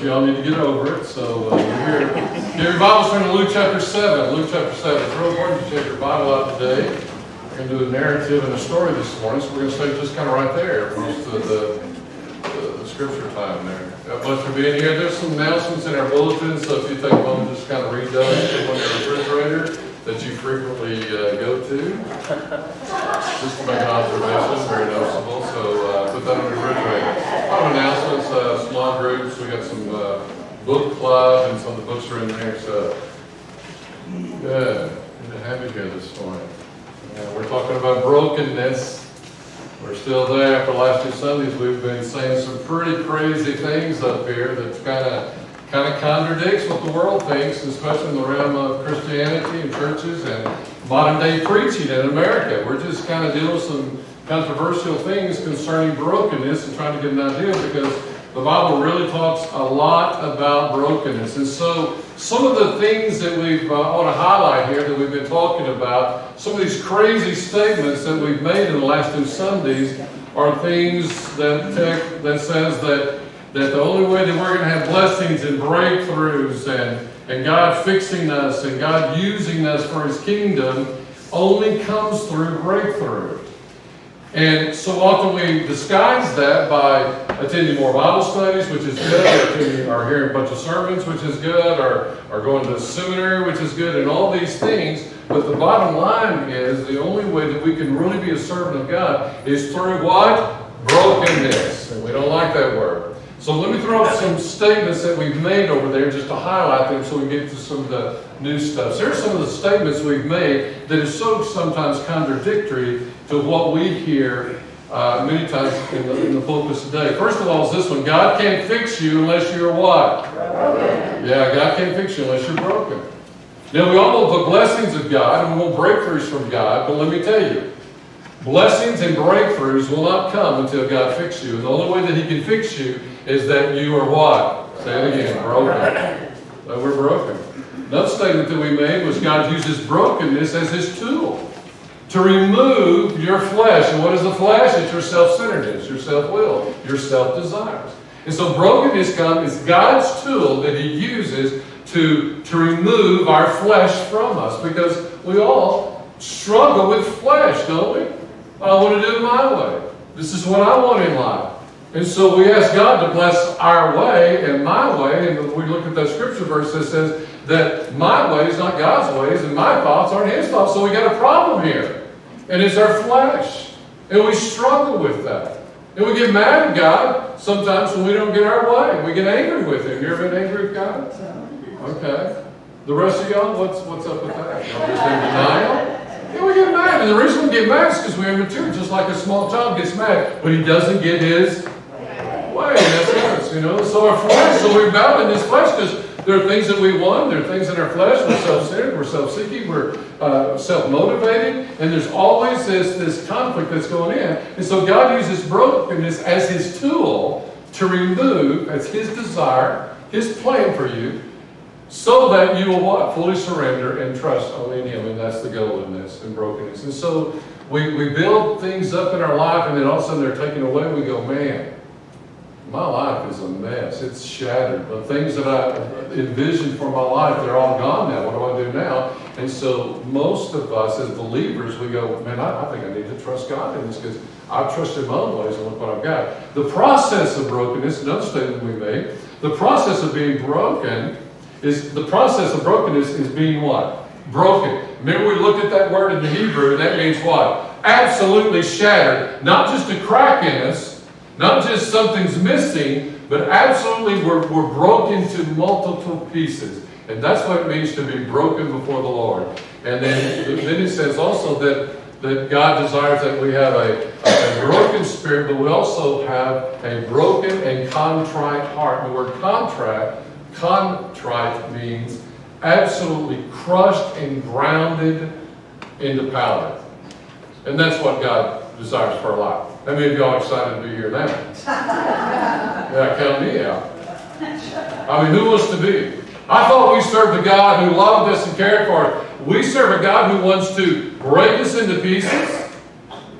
But y'all need to get over it. So we're here. Get your Bibles turn to Luke chapter 7. Luke chapter 7. It's real important to check your Bible out today. We're going to do a narrative and a story this morning, so we're going to stay just kind of right there, most of the scripture time there. God bless for being here. There's some announcements in our bulletin, so if you take a moment, just kind of read those. Put one in your refrigerator that you frequently go to. Just to make an observation, very noticeable. So put that on your refrigerator. A lot of announcements, small groups. We got some book club, and some of the books are in there. So good. Good to have you here this morning. We're talking about brokenness. We're still there after the last 2 Sundays. We've been saying some pretty crazy things up here that kind of contradicts what the world thinks, especially in the realm of Christianity and churches and modern day preaching in America. We're just kind of dealing with some controversial things concerning brokenness and trying to get an idea, because the Bible really talks a lot about brokenness. And so some of the things that we want to highlight here that we've been talking about, some of these crazy statements that we've made in the last 2 Sundays are things that says that the only way that we're going to have blessings and breakthroughs and God fixing us and God using us for His kingdom only comes through breakthrough. And so often we disguise that by attending more Bible studies, which is good, or hearing a bunch of sermons, which is good, or going to seminary, which is good, and all these things. But the bottom line is the only way that we can really be a servant of God is through what? Brokenness. And we don't like that word. So let me throw up some statements that we've made over there just to highlight them so we can get to some of the new stuff. So here's some of the statements we've made that is so sometimes contradictory to what we hear many times in the pulpit today. First of all is this one: God can't fix you unless you're what? Broken. Yeah, God can't fix you unless you're broken. Now we all want the blessings of God and we want breakthroughs from God, but let me tell you, blessings and breakthroughs will not come until God fixes you. And the only way that He can fix you is that you are what? Say it again, broken. That we're broken. Another statement that we made was God uses brokenness as His tool to remove your flesh. And what is the flesh? It's your self-centeredness, your self-will, your self-desires. And so brokenness is God's tool that He uses to remove our flesh from us, because we all struggle with flesh, don't we? I want to do it my way. This is what I want in life. And so we ask God to bless our way and my way. And we look at that scripture verse that says that my way is not God's ways and my thoughts aren't His thoughts. So we got a problem here. And it's our flesh. And we struggle with that. And we get mad at God sometimes when we don't get our way. We get angry with Him. You ever been angry with God? Okay. The rest of y'all, what's up with that? Y'all just in denial? Yeah, we get mad. And the reason we get mad is because we're immature. Just like a small child gets mad when he doesn't get his way. That's us, you know. So our flesh, so we're bound in this flesh because there are things that we want. There are things in our flesh. We're self-centered. We're self-seeking. We're self-motivated. And there's always this conflict that's going in. And so God uses brokenness as His tool to remove, as His desire, His plan for you, so that you will what? Fully surrender and trust only in Him. And that's the goal in this, in brokenness. And so we build things up in our life, and then all of a sudden they're taken away. We go, man, my life is a mess. It's shattered. The things that I envisioned for my life, they're all gone now. What do I do now? And so most of us as believers, we go, man, I think I need to trust God in this, because I've trusted my own ways and look what I've got. The process of brokenness, another statement we made, the process of being broken is being what? Broken. Remember we looked at that word in the Hebrew, and that means what? Absolutely shattered. Not just a crack in us, not just something's missing, but absolutely we're broken to multiple pieces. And that's what it means to be broken before the Lord. And then it says also that God desires that we have a broken spirit, but we also have a broken and contrite heart. The word contrite means absolutely crushed and grounded into powder. And that's what God desires for our life. How many of y'all excited to be here now? Yeah, count me out. I mean, who wants to be? I thought we served a God who loved us and cared for us. We serve a God who wants to break us into pieces.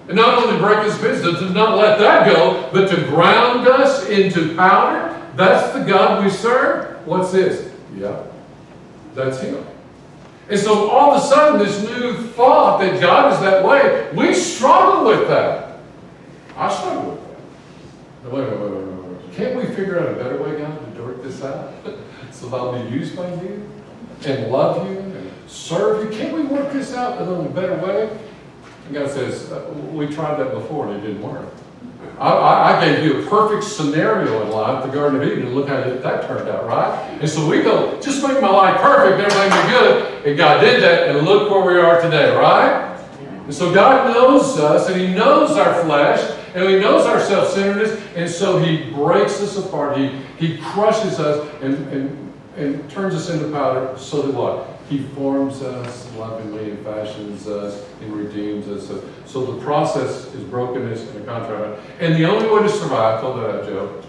And not only break us into pieces, to not let that go, but to ground us into powder. That's the God we serve? What's this? Yeah, that's Him. And so all of a sudden, this new thought that God is that way, we struggle with that. I struggle with that. Wait. Can't we figure out a better way, God, to work this out? So that I'll be used by you and love you and serve you. Can't we work this out in a better way? And God says, we tried that before and it didn't work. I gave you a perfect scenario in life, the Garden of Eden, and look how that turned out, right? And so we go, just make my life perfect, everything be good. And God did that, and look where we are today, right? And so God knows us, and He knows our flesh, and He knows our self-centeredness, and so He breaks us apart. He crushes us and turns us into powder so that what? He forms us lovingly and fashions us and redeems us. So the process is brokenness and a contrite. And the only way to survive, told that out, Joe.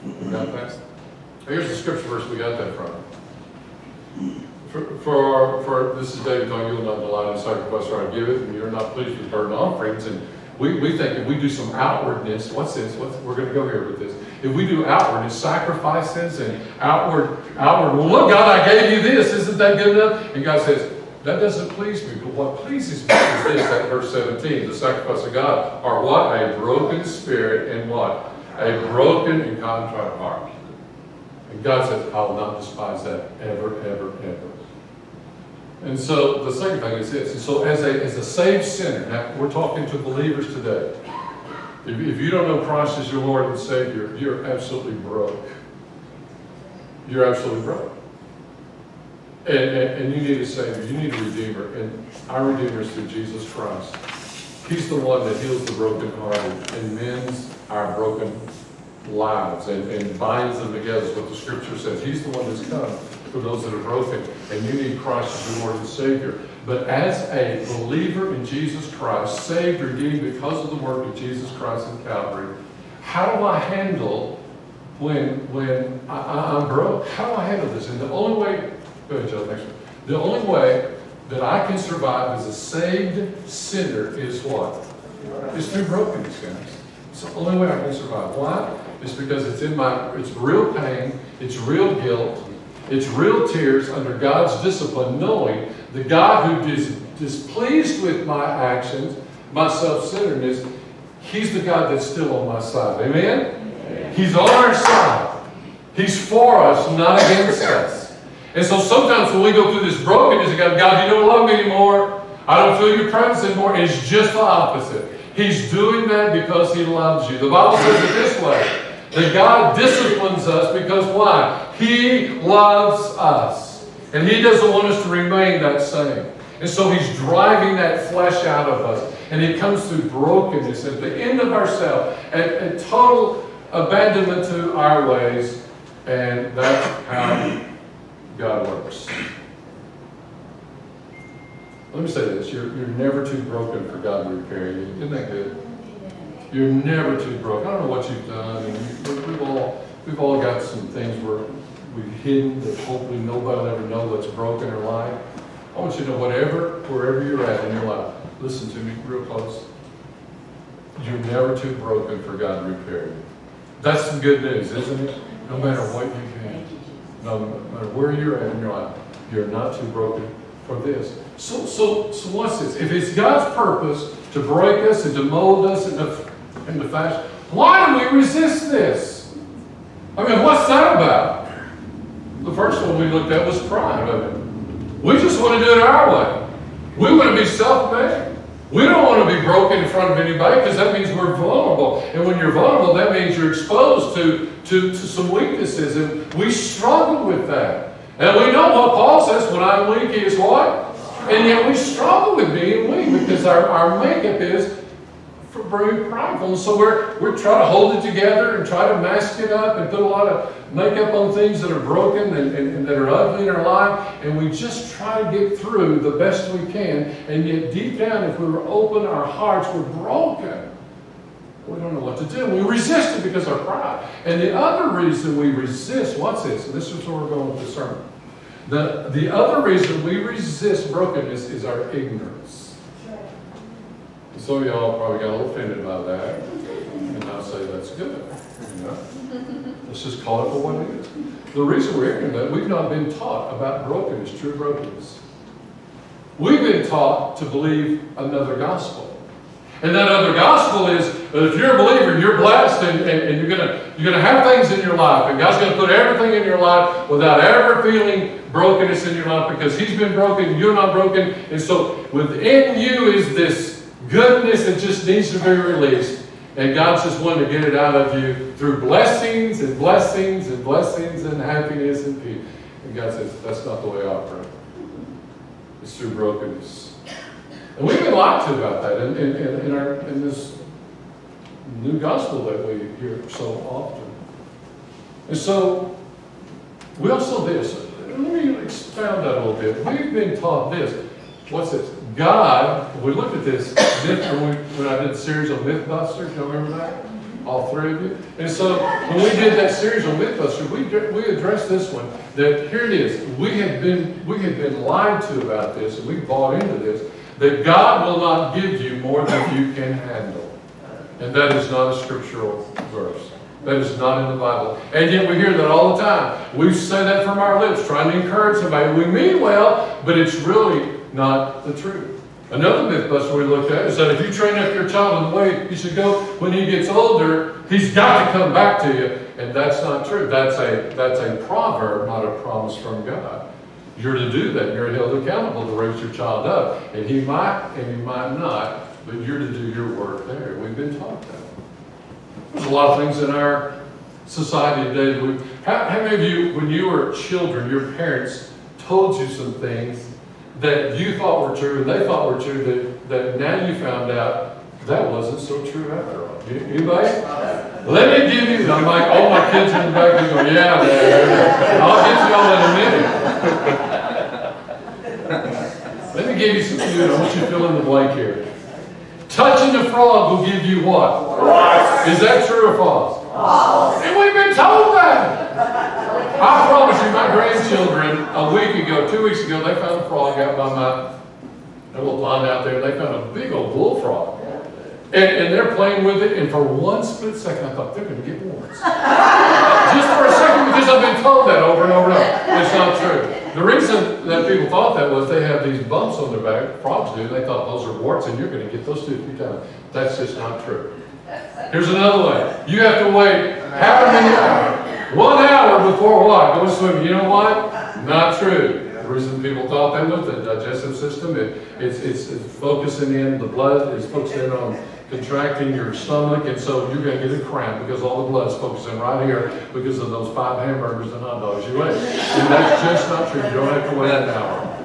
We got that? Here's the scripture verse we got that from. For this is David going, you will not delight in sacrifice or I give it, and you're not pleased with burnt offerings. And we think if we do some outwardness, we're going to go here with this. If we do outwardness, sacrifices and outward, well, look, God, I gave you this. Isn't that good enough? And God says, that doesn't please me. But what pleases me is this, that verse 17, the sacrifice of God are what? A broken spirit and what? A broken and contrite heart. And God says, I will not despise that ever, ever, ever. And so the second thing is this. And so as a saved sinner, now we're talking to believers today. If you don't know Christ as your Lord and Savior, you're absolutely broke. You're absolutely broke. And you need a Savior. You need a Redeemer. And our Redeemer is through Jesus Christ. He's the one that heals the brokenhearted and mends our broken lives and binds them together is what the Scripture says. He's the one that's come for those that are broken. And you need Christ as your Lord and Savior. But as a believer in Jesus Christ, saved, redeemed because of the work of Jesus Christ in Calvary, how do I handle when I'm broke? How do I handle this? And the only way, go ahead, Joe, next one. The only way that I can survive as a saved sinner is what? It's through brokenness, guys. It's the only way I can survive. Why? It's because it's real pain, it's real guilt, it's real tears under God's discipline, knowing the God who is displeased with my actions, my self-centeredness, He's the God that's still on my side. Amen? Amen. He's on our side. He's for us, not against us. And so sometimes when we go through this brokenness, and God, you don't love me anymore. I don't feel your presence anymore. It's just the opposite. He's doing that because He loves you. The Bible says it this way, that God disciplines us because why? He loves us. And He doesn't want us to remain that same. And so He's driving that flesh out of us. And it comes through brokenness at the end of ourselves, a total abandonment to our ways. And that's how God works. Let me say this. You're never too broken for God to repair you. Isn't that good? You're never too broken. I don't know what you've done. And we've all got some things we've hidden that hopefully nobody will ever know what's broken or lying. I want you to know wherever you're at in your life, listen to me real close. You're never too broken for God to repair you. That's some good news, isn't it? No matter what you've had, no matter where you're at in your life, you're not too broken for this. So what's this? If it's God's purpose to break us and to mold us into fashion, why do we resist this? I mean, what's that about? The first one we looked at was pride. We just want to do it our way. We want to be self-made. We don't want to be broken in front of anybody because that means we're vulnerable. And when you're vulnerable, that means you're exposed to some weaknesses. And we struggle with that. And we know what Paul says, when I'm weak, He is what? And yet we struggle with being weak because our makeup is very prideful. And so we're trying to hold it together and try to mask it up and put a lot of makeup on things that are broken and that are ugly in our life. And we just try to get through the best we can. And yet deep down, if we were open our hearts, we're broken. We don't know what to do. We resist it because of our pride. And the other reason we resist, what's this? And this is where we're going with the sermon. The other reason we resist brokenness is our ignorance. Some of y'all probably got a little offended by that. And I'll say that's good. You know? Let's just call it for what it is. The reason we're hearing that, we've not been taught about brokenness, true brokenness. We've been taught to believe another gospel. And that other gospel is that if you're a believer, you're blessed, and you're gonna have things in your life, and God's gonna put everything in your life without ever feeling brokenness in your life, because He's been broken, you're not broken, and so within you is this goodness that just needs to be released, and God's just wanting to get it out of you through blessings and blessings and blessings and happiness and peace. And God says, that's not the way I operate. It's through brokenness. And we've been lied to about that in this new gospel that we hear so often. And so, we also this. Let me expound that a little bit. We've been taught this. What's this? God, we looked at this myth when I did the series on Mythbusters. You remember that? All three of you. And so, when we did that series on Mythbusters, we addressed this one. That here it is. We had been lied to about this, and we bought into this. That God will not give you more than you can handle. And that is not a scriptural verse. That is not in the Bible. And yet we hear that all the time. We say that from our lips, trying to encourage somebody. We mean well, but it's really not the truth. Another mythbuster we looked at is that if you train up your child in the way he should go when he gets older, he's got to come back to you. And that's not true. That's a proverb, not a promise from God. You're to do that. You're held accountable to raise your child up. And he might and he might not, but you're to do your work there. We've been taught that. There's a lot of things in our society today. How many of you, when you were children, your parents told you some things that you thought were true and they thought were true that now you found out that wasn't so true after all? Anybody? Let me give you, I'm like, all my kids in the back are going, yeah, Dad, I'll get you all in a minute. Let me give you some food. I want you to fill in the blank here. Touching the frog will give you what? False. Is that true or false? False. And we've been told that. I promise you, my grandchildren, a week ago, 2 weeks ago, they found a frog out by my little pond out there. They found a big old bullfrog. And they're playing with it, and for one split second, I thought, they're going to get warts. Just for a second, because I've been told that over and over and over. It's not true. The reason that people thought that was they have these bumps on their back, frogs do, they thought those are warts, and you're going to get those 2 or 3 times. That's just not true. Here's another way. You have to wait how many hours? 1 hour before what? Go swimming. You know what? Not true. The reason people thought that was the digestive system. It's focusing in the blood. It's focusing on contracting your stomach, and so you're going to get a cramp because all the blood's focusing right here because of those 5 hamburgers and hot dogs you ate. And that's just not true. You don't have to wait an hour.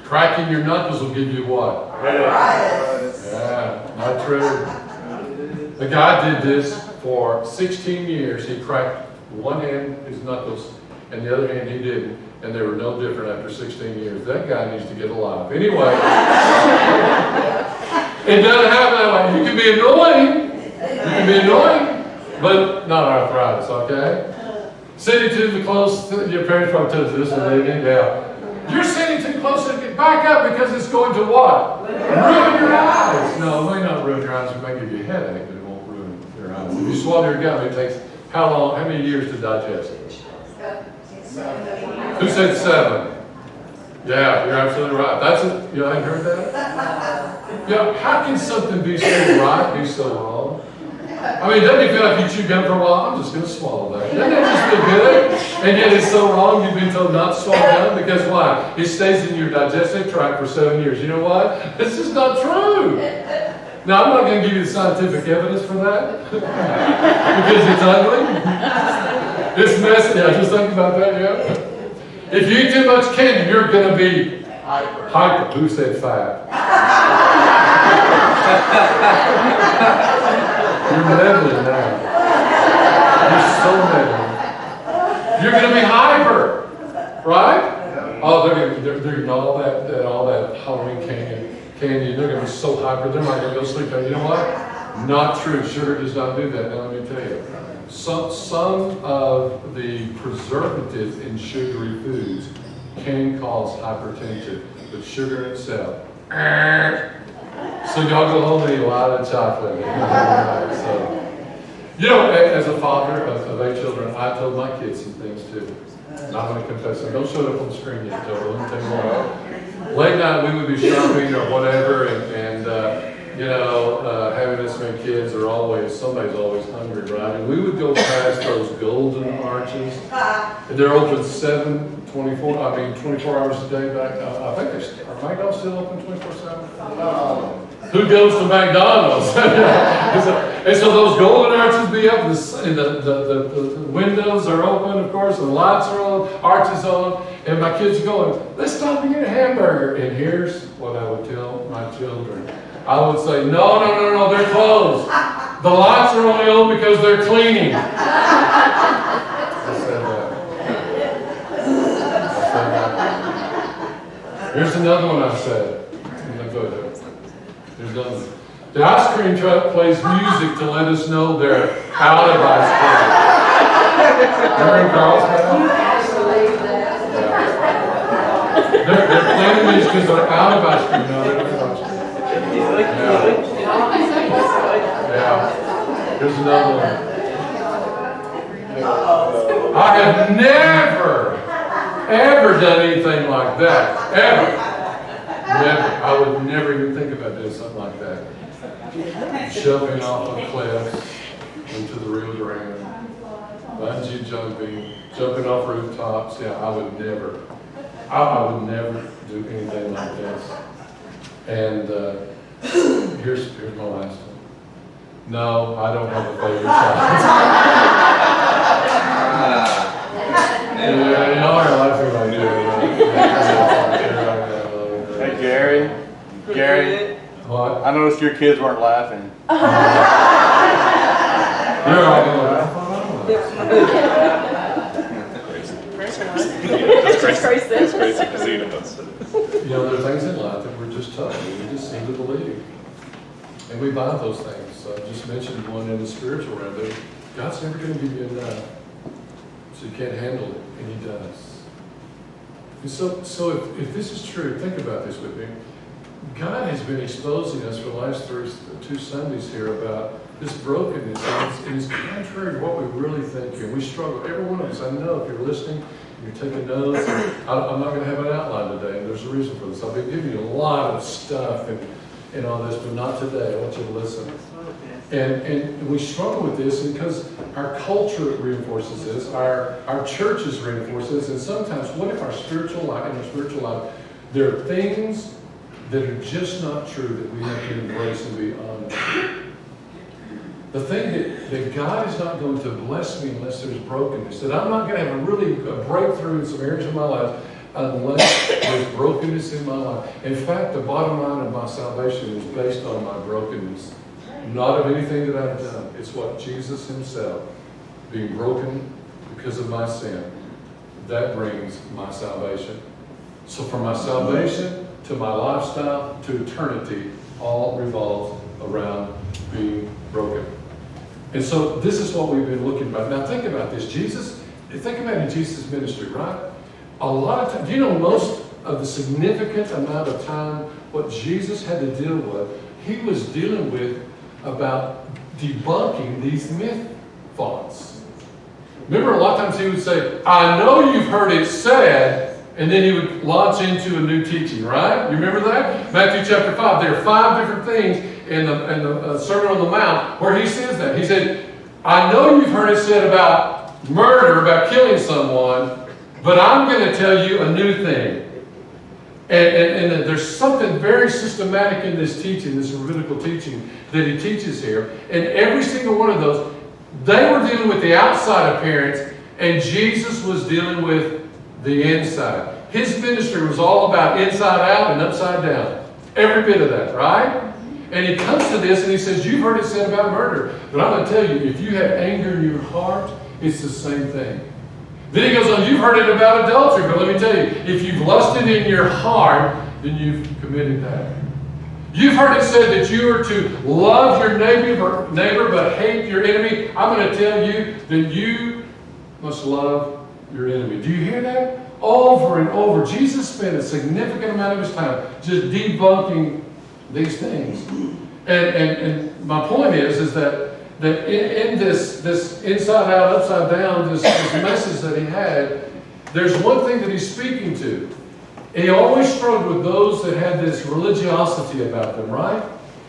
Cracking your knuckles will give you what? Yeah, not true. The guy did this for 16 years. He cracked one hand, his knuckles, and the other hand he didn't. And they were no different after 16 years. That guy needs to get alive. Anyway, it doesn't happen that way. You can be annoying, but not arthritis, okay? Sitting too close, your parents probably told you this when they didn't. Yeah. You're sitting too close to get back up because it's going to what? Ruin your eyes. No, it may not ruin your eyes. It may give you a headache, but it won't ruin your eyes. If you swallow your gum, it takes how long, how many years to digest it? Who said 7? Yeah, you're absolutely right. That's it. You ain't heard that? Yeah, how can something be so right, be so wrong? I mean, doesn't it feel like you chew gum for a while? I'm just going to swallow that. Doesn't it just feel good? And yet it's so wrong you've been told not to swallow gum because why? It stays in your digestive tract for 7 years. You know what? This is not true. Now, I'm not going to give you the scientific evidence for that because it's ugly. It's messy. I just think about that, yeah. If you eat too much candy, you're going to be hyper. Who said fat? You're meddling now. You're so meddling. You're going to be hyper, right? Oh, they're getting all that Halloween candy. They're going to be so hyper, they're not going to go sleep. You know what? Not true. Sugar does not do that. Now let me tell you. Some of the preservatives in sugary foods can cause hypertension, but sugar in itself. So y'all go home and eat a lot of chocolate. So, you know, as a father of 8 children, I told my kids some things too. And I'm going to confess them. Don't show it up on the screen yet, Joe. Let me tell you what. Late night, we would be shopping or whatever, and having this many kids are somebody's always hungry, right? And we would go past those golden arches. And they're open 24 hours a day back. I think are McDonald's still open 24/7? Who goes to McDonald's? And so those golden arches be up, and the windows are open, of course, and the lights are on, arches on, and my kids are going, let's stop and get a hamburger. And here's what I would tell my children. I would say, no, they're closed. The lights are only on because they're cleaning. I said that. Here's another one I said. Go ahead. There's another one. The ice cream truck plays music to let us know they're out of ice cream. Remember in Carlsbad? They're playing music because they're out of ice cream. No, they're not ice cream. Yeah. Here's another one. I have never, ever done anything like that. Ever. Never. I would never even think about doing something like that. Jumping off of cliffs into the Rio Grande, bungee jumping, jumping off rooftops. Yeah, I would never do anything like this. And here's my last one. No, I don't have a favorite child. Yeah, y'all are laughing like that. Hey, Gary. What? I noticed your kids weren't laughing. They're all going. That's crazy casino. There are things in life that we're just tough. We just seem to believe. And we buy those things. So I just mentioned one in the spiritual realm. God's never going to give you enough. So you can't handle it. And He does. And so if this is true, think about this with me. God has been exposing us for the last 2 Sundays here about this brokenness. And it's contrary to what we really think here. We struggle. Every one of us, I know if you're listening, you're taking notes. I'm not going to have an outline today, and there's a reason for this. I'll be giving you a lot of stuff and all this, but not today. I want you to listen. And we struggle with this because our culture reinforces this, our churches reinforce this, and sometimes what if in our spiritual life, there are things that are just not true that we have to embrace and be honest. The thing that God is not going to bless me unless there's brokenness, that I'm not going to have a breakthrough in some areas of my life unless there's brokenness in my life. In fact, the bottom line of my salvation is based on my brokenness. Not of anything that I've done. It's what Jesus Himself, being broken because of my sin, that brings my salvation. So from my salvation to my lifestyle to eternity, all revolves around being broken. And so this is what we've been looking at. Now think about this. Think about in Jesus' ministry, right? A lot of time, do you know most of the significant amount of time what Jesus had to deal with, He was dealing with about debunking these myth thoughts. Remember, a lot of times He would say, I know you've heard it said, and then He would launch into a new teaching, right? You remember that? Matthew chapter 5, there are 5 different things in the Sermon on the Mount where He says that. He said, I know you've heard it said about murder, about killing someone, but I'm going to tell you a new thing. And there's something very systematic in this teaching, this rabbinical teaching that He teaches here. And every single one of those, they were dealing with the outside appearance, and Jesus was dealing with the inside. His ministry was all about inside out and upside down. Every bit of that, right? And He comes to this and He says, you've heard it said about murder. But I'm going to tell you, if you have anger in your heart, it's the same thing. Then He goes on, you've heard it about adultery, but let me tell you, if you've lusted in your heart, then you've committed that. You've heard it said that you are to love your neighbor but hate your enemy. I'm going to tell you that you must love your enemy. Do you hear that? Over and over. Jesus spent a significant amount of His time just debunking these things. And my point is that that in this inside out, upside down, this message that he had, there's one thing that he's speaking to. He always struggled with those that had this religiosity about them, right?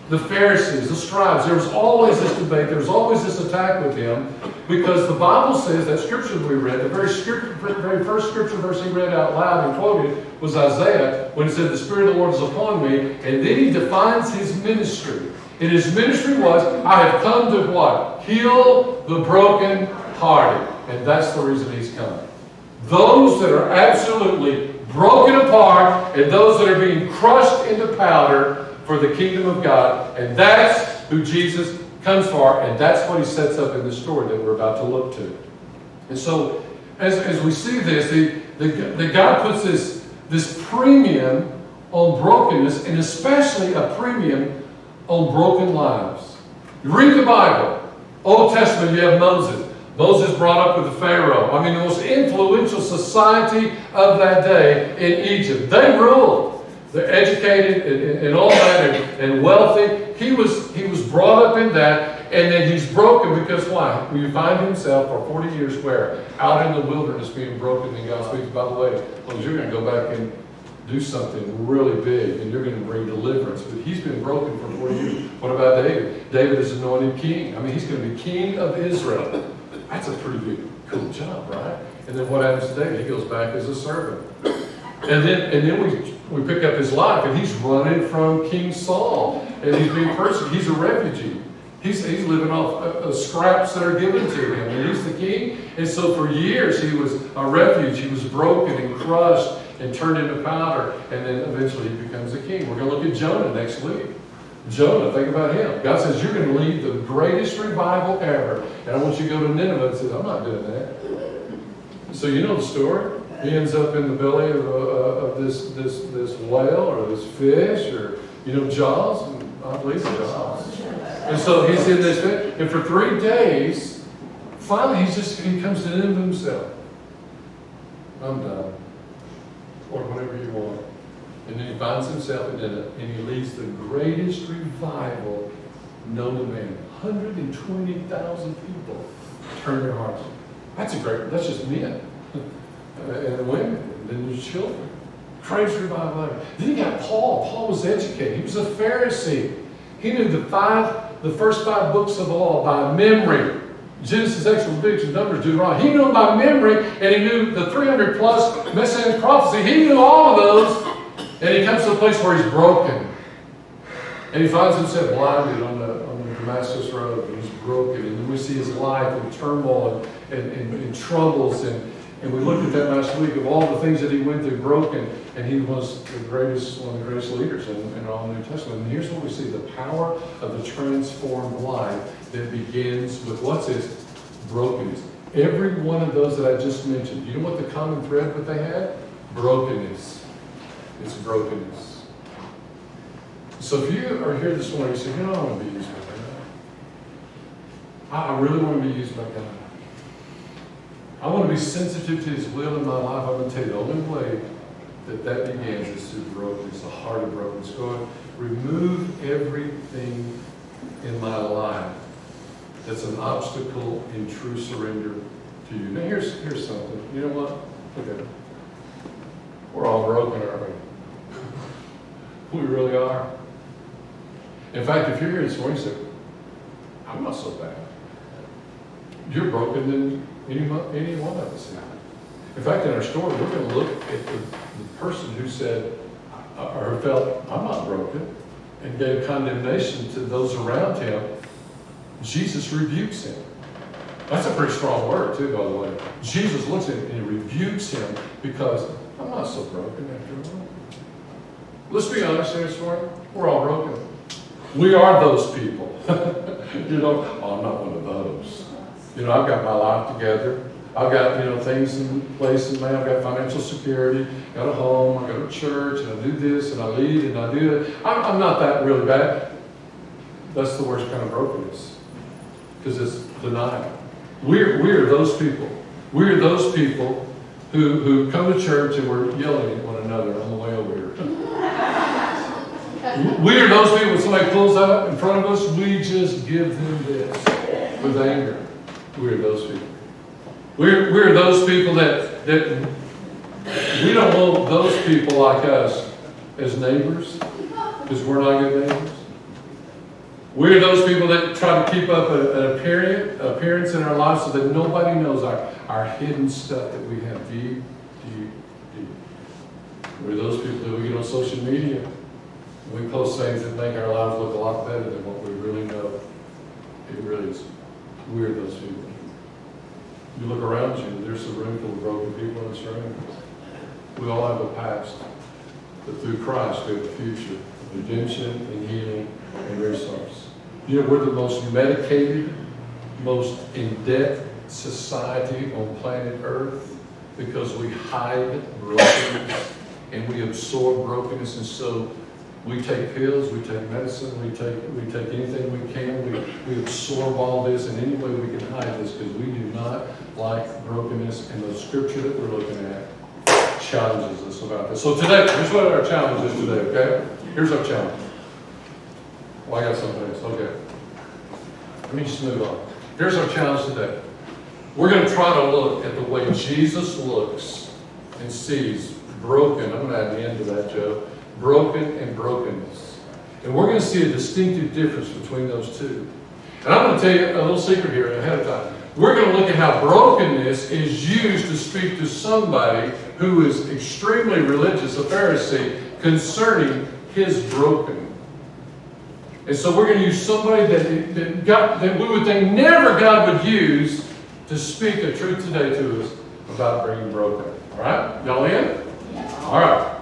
The Pharisees, the scribes. There was always this debate. There was always this attack with him because the Bible says that scripture we read, the very first scripture verse he read out loud and quoted was Isaiah when he said, "The Spirit of the Lord is upon me." And then he defines his ministry. And his ministry was, "I have come to what? Heal the broken-hearted." And that's the reason he's coming. Those that are absolutely broken apart and those that are being crushed into powder for the kingdom of God. And that's who Jesus comes for, and that's what he sets up in the story that we're about to look to. And so, as we see this, the God puts this premium on brokenness, and especially a premium on broken lives. You read the Bible. Old Testament, you have Moses. Moses brought up with the Pharaoh. I mean, the most influential society of that day in Egypt. They ruled. They're educated and all that and wealthy. He was brought up in that, and then he's broken because why? Well, you find himself for 40 years where? Out in the wilderness being broken, and God speaks, by the way, well, you're going to go back and do something really big, and you're going to bring deliverance. But he's been broken for 40 years. What about David? David is anointed king. I mean, he's going to be king of Israel. That's a pretty big, cool job, right? And then what happens to David? He goes back as a servant. And then we pick up his life, and he's running from King Saul, and he's being persecuted. He's a refugee. He's living off scraps that are given to him, and he's the king. And so for years he was a refuge. He was broken and crushed and turned into powder, and then eventually he becomes a king. We're going to look at Jonah next week. Jonah, think about him. God says, you're going to lead the greatest revival ever. And I want you to go to Nineveh and say, I'm not doing that. So you know the story. He ends up in the belly of this whale or this fish or, Jaws. I believe in Jaws. And so he's in this fish. And for 3 days, finally he comes to the end of himself. I'm done. Or whatever you want. And then he finds himself in it, and he leads the greatest revival known to man. 120,000 people turn their hearts. That's just men. And women, and then there's children. Crazy revival ever. Then you got Paul. Paul was educated. He was a Pharisee. He knew the first 5 books of the law by memory. Genesis, Exodus, Leviticus, Numbers, Deuteronomy. He knew them by memory, and he knew the 300 plus messianic prophecy. He knew all of those. And he comes to a place where he's broken. And he finds himself blinded on the Damascus Road. And he's broken. And then we see his life in turmoil and troubles. And we looked at that last week of all the things that he went through broken. And he was one of the greatest leaders in all the New Testament. And here's what we see. The power of the transformed life that begins with, what's this? Brokenness. Every one of those that I just mentioned. You know what the common thread that they had? Brokenness. It's brokenness. So if you are here this morning, you say, I want to be used by God. I really want to be used by God. I want to be sensitive to His will in my life. I'm going to tell you the only way that begins is through brokenness, the heart of brokenness. God, remove everything in my life that's an obstacle in true surrender to you. Now here's something. You know what? Okay. We're all broken, aren't we? We really are. In fact, if you're here this morning, you say, I'm not so bad. You're broken than any one of us. In fact, in our story, we're going to look at the person who said, or felt, I'm not broken, and gave condemnation to those around him. Jesus rebukes him. That's a pretty strong word, too, by the way. Jesus looks at him and he rebukes him because I'm not so broken after all. Let's be honest here this morning. We're all broken. We are those people. I'm not one of those. I've got my life together. I've got, things in place in me. I've got financial security, got a home, I go to church, and I do this, and I lead, and I do that. I'm not that really bad. That's the worst kind of brokenness. Because it's denial. We're those people. We're those people who come to church and we're yelling at one another on the way over here. We are those people, when somebody pulls up in front of us, we just give them this. with anger. We're those people. We're those people that we don't want those people like us as neighbors because we're not good neighbors. We're those people that try to keep up an appearance in our lives so that nobody knows our hidden stuff that we have deep. We're those people that we get on social media. We post things that make our lives look a lot better than what we really know. It really is. We're those people. You look around you, there's a room full of broken people in this room. We all have a past. But through Christ, we have a future. Redemption and healing and resource. You know, we're the most medicated, most in-debt society on planet Earth because we hide brokenness and we absorb brokenness, and so we take pills, we take medicine, we take anything we can, we absorb all this in any way we can hide this because we do not like brokenness, and the scripture that we're looking at challenges us about this. So today, here's what our challenge is today, okay? Here's our challenge. Well, I got something else, okay. Let me just move on. Here's our challenge today. We're going to try to look at the way Jesus looks and sees broken. I'm going to add the end to that, Joe. Broken and brokenness. And we're going to see a distinctive difference between those two. And I'm going to tell you a little secret here ahead of time. We're going to look at how brokenness is used to speak to somebody who is extremely religious, a Pharisee, concerning his broken. And so we're going to use somebody that we would think never God would use to speak a truth today to us about being broken. All right? Y'all in? All right.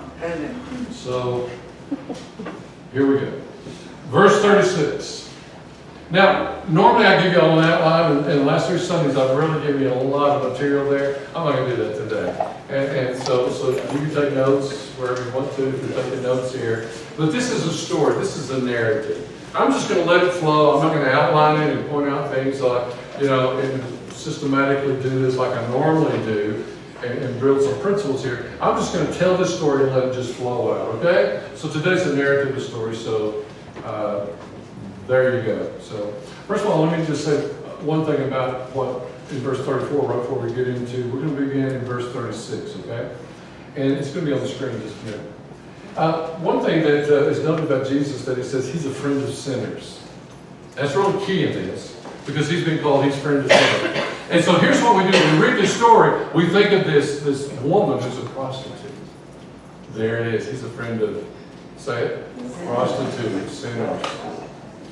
So, here we go. Verse 36. Now, normally I give you all an outline, and the last 3 Sundays I've really given you a lot of material there. I'm not going to do that today. And so you can take notes wherever you want to if you're taking notes here. But this is a story. This is a narrative. I'm just going to let it flow. I'm not going to outline it and point out things like, and systematically do this like I normally do. And build some principles here. I'm just going to tell this story and let it just flow out, okay? So today's a narrative story, so there you go. So first of all, let me just say one thing about what in verse 34, right before we get into, we're going to begin in verse 36, okay? And it's going to be on the screen in just a minute. One thing that is noted about Jesus that he says he's a friend of sinners. That's really key in this because he's been called, he's friend of sinners. And so here's what we do. When we read this story, we think of this woman who's a prostitute. There it is. He's a friend of, say it, prostitutes, sinners.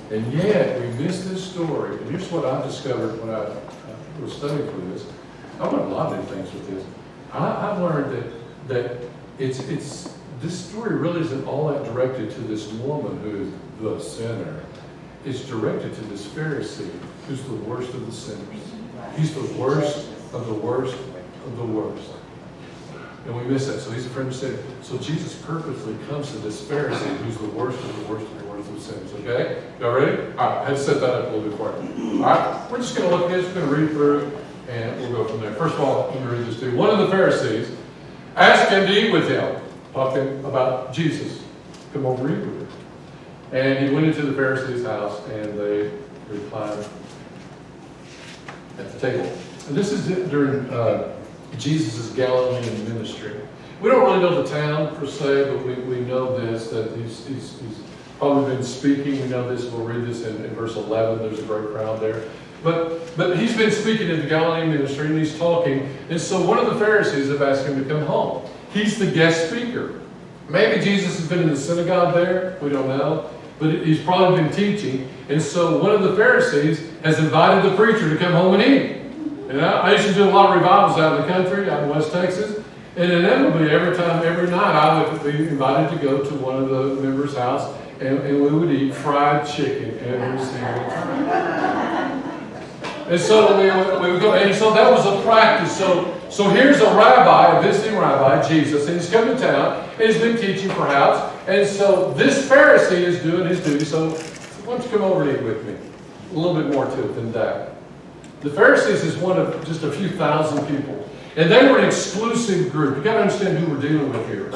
And yet, we miss this story. And here's what I discovered when I was studying for this. I learned a lot of things with this. I learned that this story really isn't all that directed to this woman who is the sinner. It's directed to this Pharisee who's the worst of the sinners. He's the worst of the worst of the worst. And we miss that. So he's a friend of sinners. So Jesus purposely comes to this Pharisee who's the worst of the worst of the worst of sinners. Okay? Y'all ready? All right. I had to set that up a little bit for you. All right. We're just going to look at this. We're going to read through, and we'll go from there. First of all, let me read this to you. One of the Pharisees asked him to eat with him, talking about Jesus. Come over and eat with him. And he went into the Pharisee's house, and they reclined at the table. And this is during Jesus' Galilean ministry. We don't really know the town per se, but we know this, that he's probably been speaking. We know this. We'll read this in verse 11. There's a great crowd there. But he's been speaking in the Galilean ministry, and he's talking. And so one of the Pharisees have asked him to come home. He's the guest speaker. Maybe Jesus has been in the synagogue there. We don't know. But he's probably been teaching. And so one of the Pharisees has invited the preacher to come home and eat. And I used to do a lot of revivals out in the country, out in West Texas. And inevitably, every night, I would be invited to go to one of the members' house, and we would eat fried chicken every single time. And so we would go, and so that was a practice. So here's a rabbi, a visiting rabbi, Jesus, and he's come to town, and he's been teaching perhaps. And so this Pharisee is doing his duty, so why don't you come over and eat with me? A little bit more to it than that. The Pharisees is one of just a few thousand people. And they were an exclusive group. You've got to understand who we're dealing with here.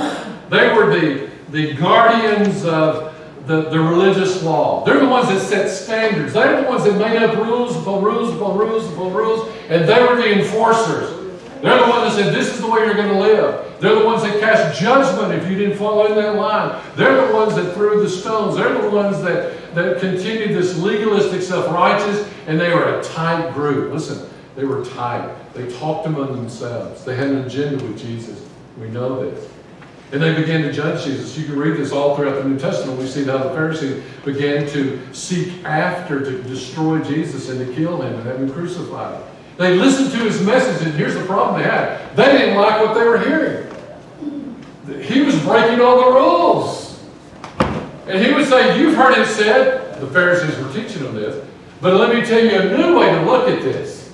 They were the guardians of the religious law. They're the ones that set standards. They're the ones that made up rules upon rules upon rules upon rules, and they were the enforcers. They're the ones that said, this is the way you're going to live. They're the ones that cast judgment if you didn't follow in that line. They're the ones that threw the stones. They're the ones that continued this legalistic, self-righteous, and they were a tight group. Listen, they were tight. They talked among themselves. They had an agenda with Jesus. We know this. And they began to judge Jesus. You can read this all throughout the New Testament. We see how the Pharisees began to seek after to destroy Jesus and to kill him and have him crucified. They listened to his message, and here's the problem they had. They didn't like what they were hearing. He was breaking all the rules. And he would say, you've heard it said, the Pharisees were teaching them this, but let me tell you a new way to look at this.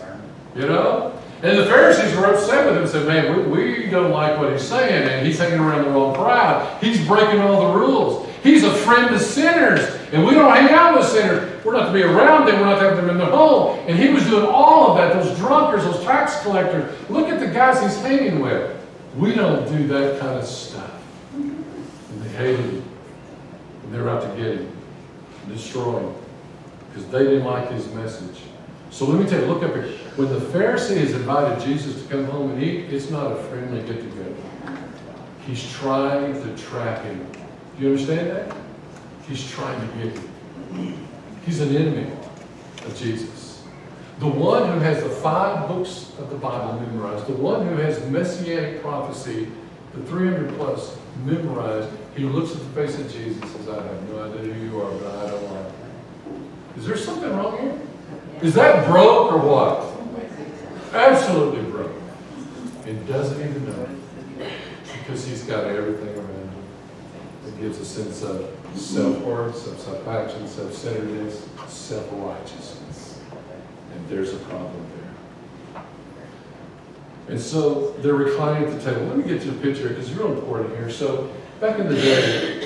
You know? And the Pharisees were upset with him and said, man, we don't like what he's saying, and he's hanging around the wrong crowd. He's breaking all the rules. He's a friend of sinners, and we don't hang out with sinners. We're not to be around them. We're not to have them in the home. And he was doing all of that, those drunkards, those tax collectors. Look at the guys he's hanging with. We don't do that kind of stuff. And they hated him. And they were out to get him, destroy him, because they didn't like his message. So let me tell you, look up here. When the Pharisees invited Jesus to come home and eat, it's not a friendly get-together. He's trying to trap him. Do you understand that? He's trying to get him. He's an enemy of Jesus. The one who has the 5 books of the Bible memorized, the one who has messianic prophecy, the 300 plus memorized, he looks at the face of Jesus and says, I have no idea who you are, but I don't like you. Is there something wrong here? Is that broke or what? Absolutely broke. And doesn't even know it. Because he's got everything around him. It gives a sense of self-worth, self-action, self-centeredness, self-righteousness. And there's a problem there. And so they're reclining at the table. Let me get you a picture because it's real important here. So back in the day,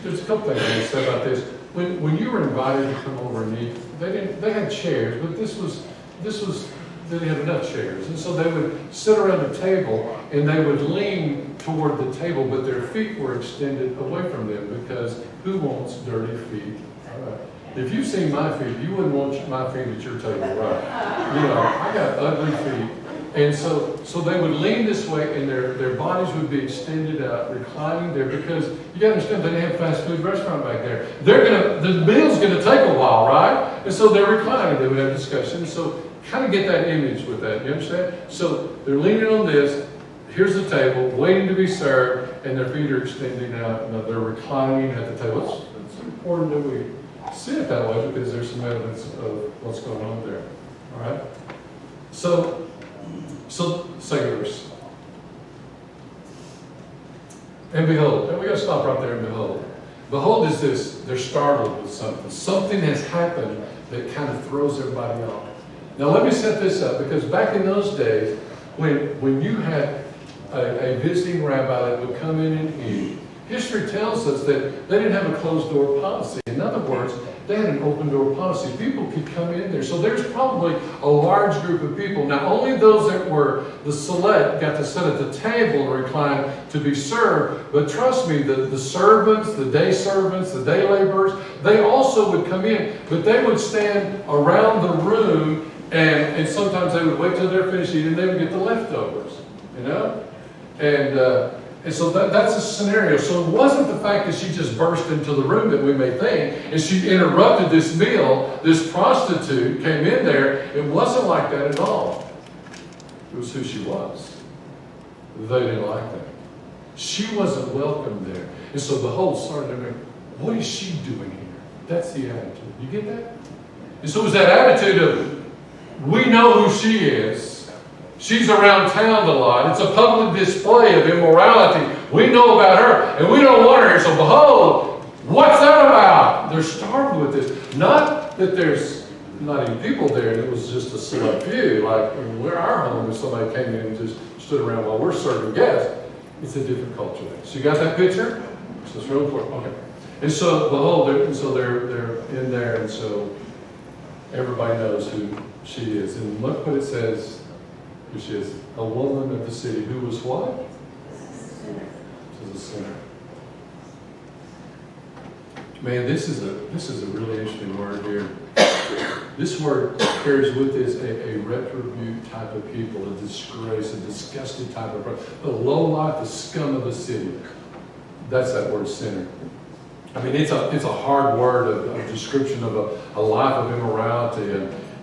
there's a couple things I want to say about this. When you were invited to come over and eat, they had chairs, but this was they didn't have enough chairs. And so they would sit around the table and they would lean toward the table, but their feet were extended away from them because who wants dirty feet? All right. If you've seen my feet, you wouldn't want my feet at your table, right? You know, I got ugly feet. And so they would lean this way and their bodies would be extended out, reclining there, because you gotta understand they didn't have a fast food restaurant back there. The meal's gonna take a while, right? And so they're reclining, they would have discussion. So kind of get that image with that, you understand? So they're leaning on this, here's the table, waiting to be served, and their feet are extending out, and they're reclining at the table. It's important that we see it that way because there's some evidence of what's going on there. All right? So second verse. And behold, and we got to stop right there and behold. Behold is this, they're startled with something. Something has happened that kind of throws everybody off. Now let me set this up, because back in those days, when you had a visiting rabbi that would come in and eat, history tells us that they didn't have a closed-door policy. In other words, they had an open-door policy. People could come in there. So there's probably a large group of people. Now, only those that were the select got to sit at the table and recline to be served. But trust me, the servants, the day servants, the day laborers, they also would come in. But they would stand around the room, and sometimes they would wait till they're finished eating, and they would get the leftovers, you know? And so that's a scenario. So it wasn't the fact that she just burst into the room that we may think, and she interrupted this meal. This prostitute came in there. It wasn't like that at all. It was who she was. They didn't like that. She wasn't welcome there. And so the whole started to what is she doing here? That's the attitude. You get that? And so it was that attitude of, we know who she is. She's around town a lot. It's a public display of immorality. We know about her, and we don't want her here. So behold, what's that about? They're startled with this. Not that there's not any people there, and it was just a select few. Like we're our home, if somebody came in and just stood around while we're serving guests. It's a different culture there. So you got that picture? So it's real important. Okay. And so behold, they're in there, and so everybody knows who she is. And look what it says. Who she is, a woman of the city who was what? She was a sinner. Man, this is a really interesting word here. This word carries with it a reprobate type of people, a disgrace, a disgusting type of person, the lowlife, the scum of the city. That's that word sinner. I mean, it's a hard word of description of a life of immorality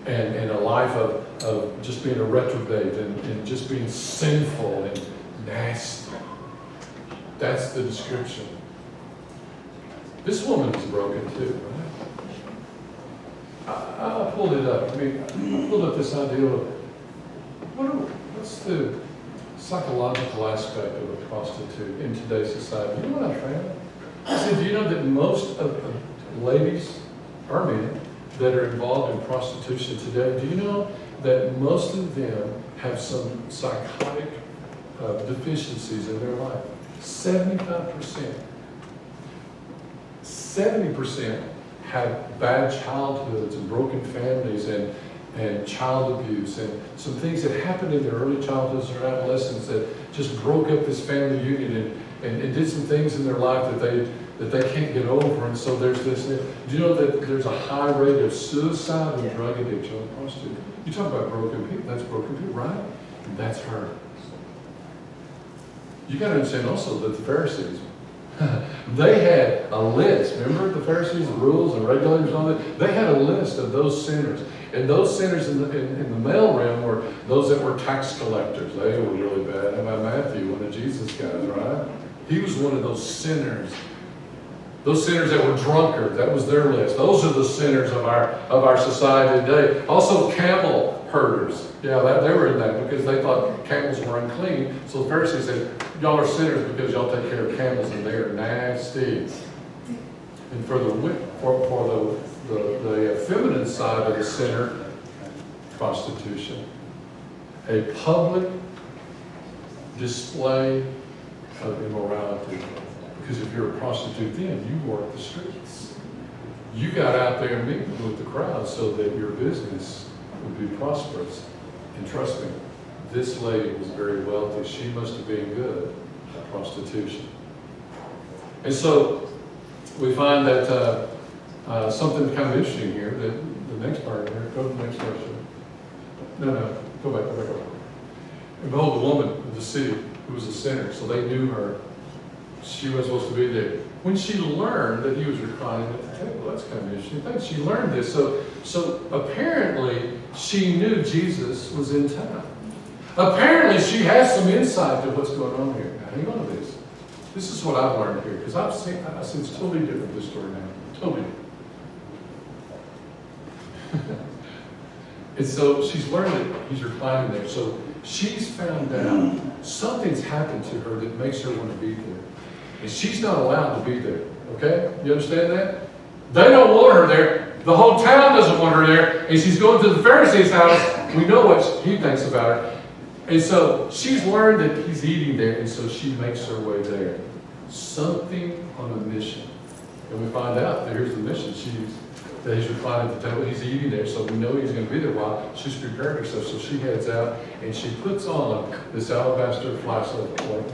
and a life of just being a reprobate and just being sinful and nasty. That's the description. This woman is broken too, right? I pulled it up. I mean, I pulled up this idea of what's the psychological aspect of a prostitute in today's society. You know what I found? I said, do you know that most of the ladies or men that are involved in prostitution today, do you know that most of them have some psychotic deficiencies in their life? 75%. 70% have bad childhoods and broken families and child abuse and some things that happened in their early childhoods or adolescence that just broke up this family union and did some things in their life that they can't get over. And so there's this, do you know that there's a high rate of suicide and drug addiction on prostitutes? You talk about broken people, that's broken people, right? And that's her. You got to understand also that the Pharisees, they had a list. Remember the Pharisees, the rules and regulators and all that? They had a list of those sinners. And those sinners in the male realm were those that were tax collectors. They were really bad. How about Matthew, one of Jesus' guys, right? He was one of those sinners. Those sinners that were drunkards, that was their list. Those are the sinners of our society today. Also camel herders. Yeah, they were in that because they thought camels were unclean. So the Pharisees said, y'all are sinners because y'all take care of camels and they are nasty. And for the feminine side of the sinner, prostitution. A public display of immorality. Because if you're a prostitute then, you work the streets. You got out there and mingled with the crowd so that your business would be prosperous. And trust me, this lady was very wealthy. She must have been good at prostitution. And so we find that something kind of interesting here, that the next part here, go to the next question. No, go back. And behold, the woman of the city who was a sinner, so they knew her. She was supposed to be there. When she learned that he was reclining at the table, that's kind of interesting thing. She learned this. So apparently she knew Jesus was in town. Apparently she has some insight to what's going on here. Now hang on to this. This is what I've learned here, because I've seen it's totally different, this story now. Totally different. And so she's learned that he's reclining there. So she's found out something's happened to her that makes her want to be there. And she's not allowed to be there. Okay? You understand that? They don't want her there. The whole town doesn't want her there. And she's going to the Pharisee's house. We know what he thinks about her. And so she's learned that he's eating there. And so she makes her way there. Something on a mission. And we find out that here's the mission. That he's reclining at the table. He's eating there. So we know he's going to be there while she's preparing herself. So she heads out and she puts on this alabaster flask of oil.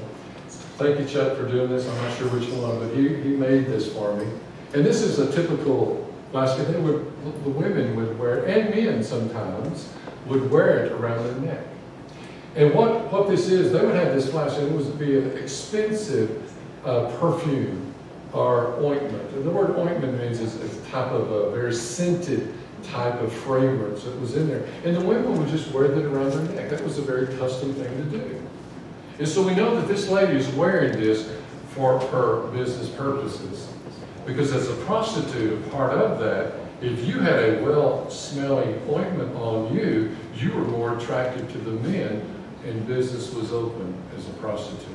Thank you, Chuck, for doing this. I'm not sure which one, but he made this for me. And this is a typical flask. The women would wear it, and men sometimes would wear it around their neck. And what this is, they would have this flask, and it would be an expensive perfume or ointment. And the word ointment means is a type of a very scented type of fragrance that was in there. And the women would just wear that around their neck. That was a very custom thing to do. And so we know that this lady is wearing this for her business purposes. Because as a prostitute, a part of that, if you had a well-smelling ointment on you, you were more attractive to the men, and business was open as a prostitute.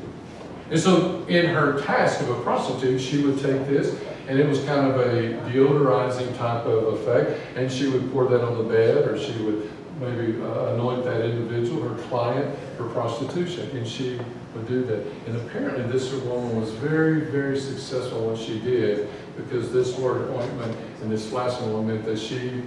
And so in her task of a prostitute, she would take this, and it was kind of a deodorizing type of effect, and she would pour that on the bed, or she would maybe anoint that individual, her client, for prostitution, and she would do that. And apparently this woman was very, very successful in what she did, because this word ointment and this flask of oil meant that she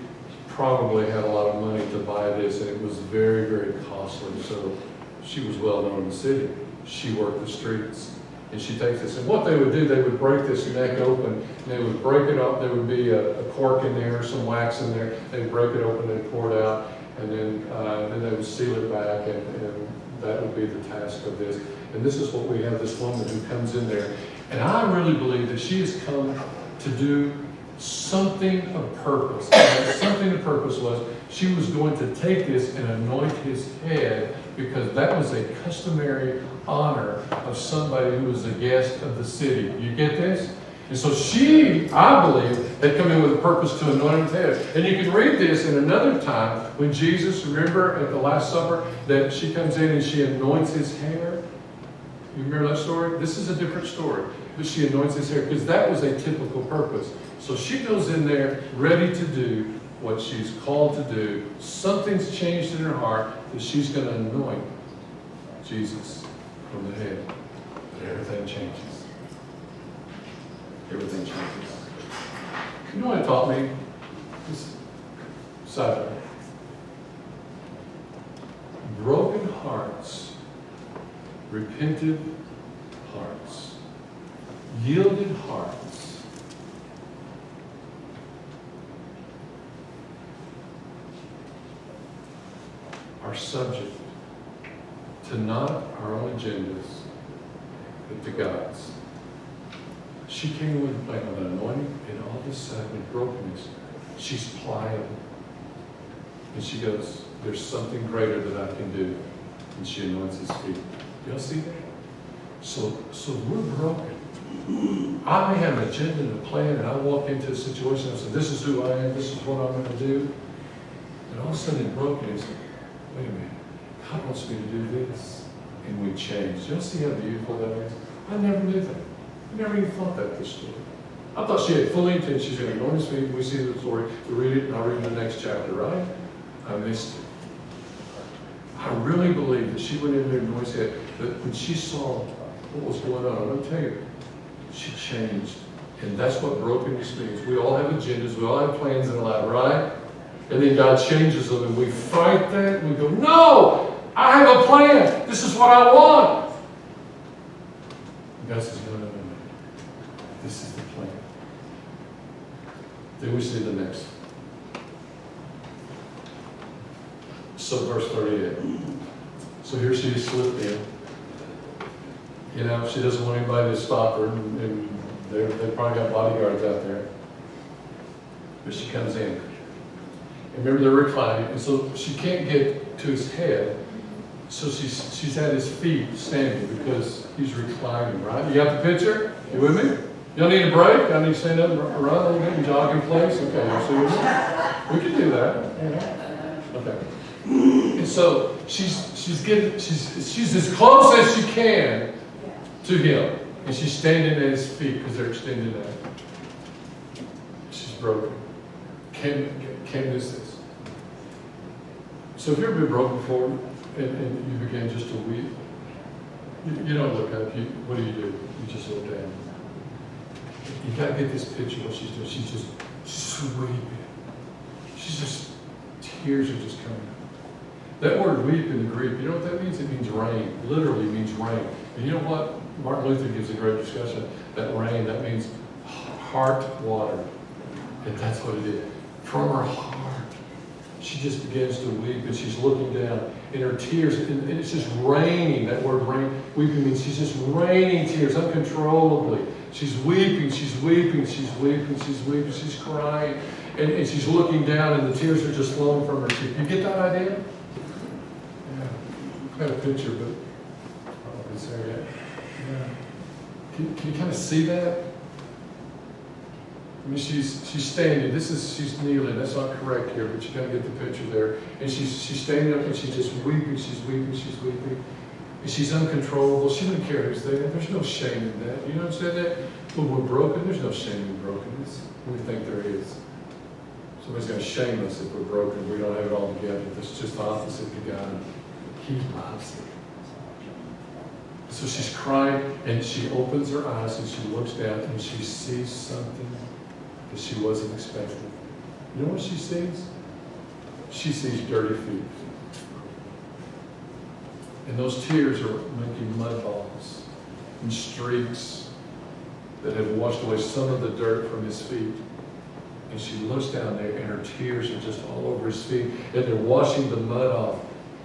probably had a lot of money to buy this, and it was very, very costly. So she was well known in the city. She worked the streets. And she takes this, and what they would do, they would break this neck open, and they would break it up. There would be a cork in there, some wax in there. They'd break it open, they'd pour it out, and then they would seal it back, and that would be the task of this. And this is what we have, this woman who comes in there. And I really believe that she has come to do something of purpose. And something of purpose was she was going to take this and anoint his head, because that was a customary honor of somebody who was a guest of the city. You get this? And so she, I believe, had come in with a purpose to anoint his head. And you can read this in another time when Jesus, remember at the Last Supper, that she comes in and she anoints his hair. You remember that story? This is a different story. But she anoints his hair because that was a typical purpose. So she goes in there ready to do what she's called to do. Something's changed in her heart that she's going to anoint Jesus from the head. But everything changes. Everything changes. You know what it taught me? This side of it. Broken hearts, repentant hearts, yielded hearts are subject to not our own agendas, but to God's. She came with like an anointing, and all of a sudden, brokenness, she's pliable. And she goes, there's something greater that I can do. And she anoints his feet. Y'all see that? So we're broken. I may have an agenda and a plan, and I walk into a situation and I say, this is who I am, this is what I'm going to do. And all of a sudden, in brokenness, wait a minute, God wants me to do this. And we change. Y'all see how beautiful that is? I never knew that. I never even thought that this story. I thought she had full intention. She's going to anoint his feet. We see the story. We read it, and I'll read the next chapter, right? I missed it. I really believe that she went in there and anointed his head. But when she saw what was going on, I'm going to tell you, she changed. And that's what brokenness means. We all have agendas. We all have plans in life, right? And then God changes them, and we fight that, and we go, no! I have a plan. This is what I want. And God says, no. This is the plan. Then we see the next. So verse 38. So here she is slipped in. You know, she doesn't want anybody to stop her, and they probably got bodyguards out there. But she comes in. And remember, they're reclining, and so she can't get to his head. So she's at his feet standing because he's reclining, right? You got the picture? You with me? Y'all need a break? I need to stand up and run a little bit and jog in place? Okay, you see what I mean? We can do that. Okay. And so she's as close as she can to him. And she's standing at his feet because they're extended out. She's broken. Can't miss this. So if you've ever been broken before and you begin just to weep, you don't look up. What do? You just look down. You got to get this picture of what she's doing. She's just weeping. She's just, tears are just coming out. That word weep in the Greek, you know what that means? It means rain. Literally means rain. And you know what? Martin Luther gives a great discussion. That rain, that means heart water. And that's what it is. From her heart, she just begins to weep, and she's looking down, and her tears, and it's just raining. That word rain, weeping means she's just raining tears uncontrollably. She's weeping, she's weeping, she's weeping, she's weeping, she's crying, and she's looking down, and the tears are just flowing from her cheek. You get that idea? Yeah. I've got a picture, but I don't know if it's there yet. Yeah. Can you kind of see that? I mean, she's standing. She's kneeling. That's not correct here, but you got to get the picture there. And she's standing up, and she's just weeping. She's weeping. She's weeping. And she's uncontrollable. She doesn't care who's there. There's no shame in that. You know what I'm saying? That when we're broken, there's no shame in brokenness. We think there is. Somebody's going to shame us if we're broken. We don't have it all together. That's just opposite to God. He loves it. So she's crying, and she opens her eyes, and she looks down, and she sees something that she wasn't expecting. You know what she sees? She sees dirty feet. And those tears are making mud balls. and streaks that had washed away some of the dirt from his feet. And she looks down there, and her tears are just all over his feet, and they're washing the mud off.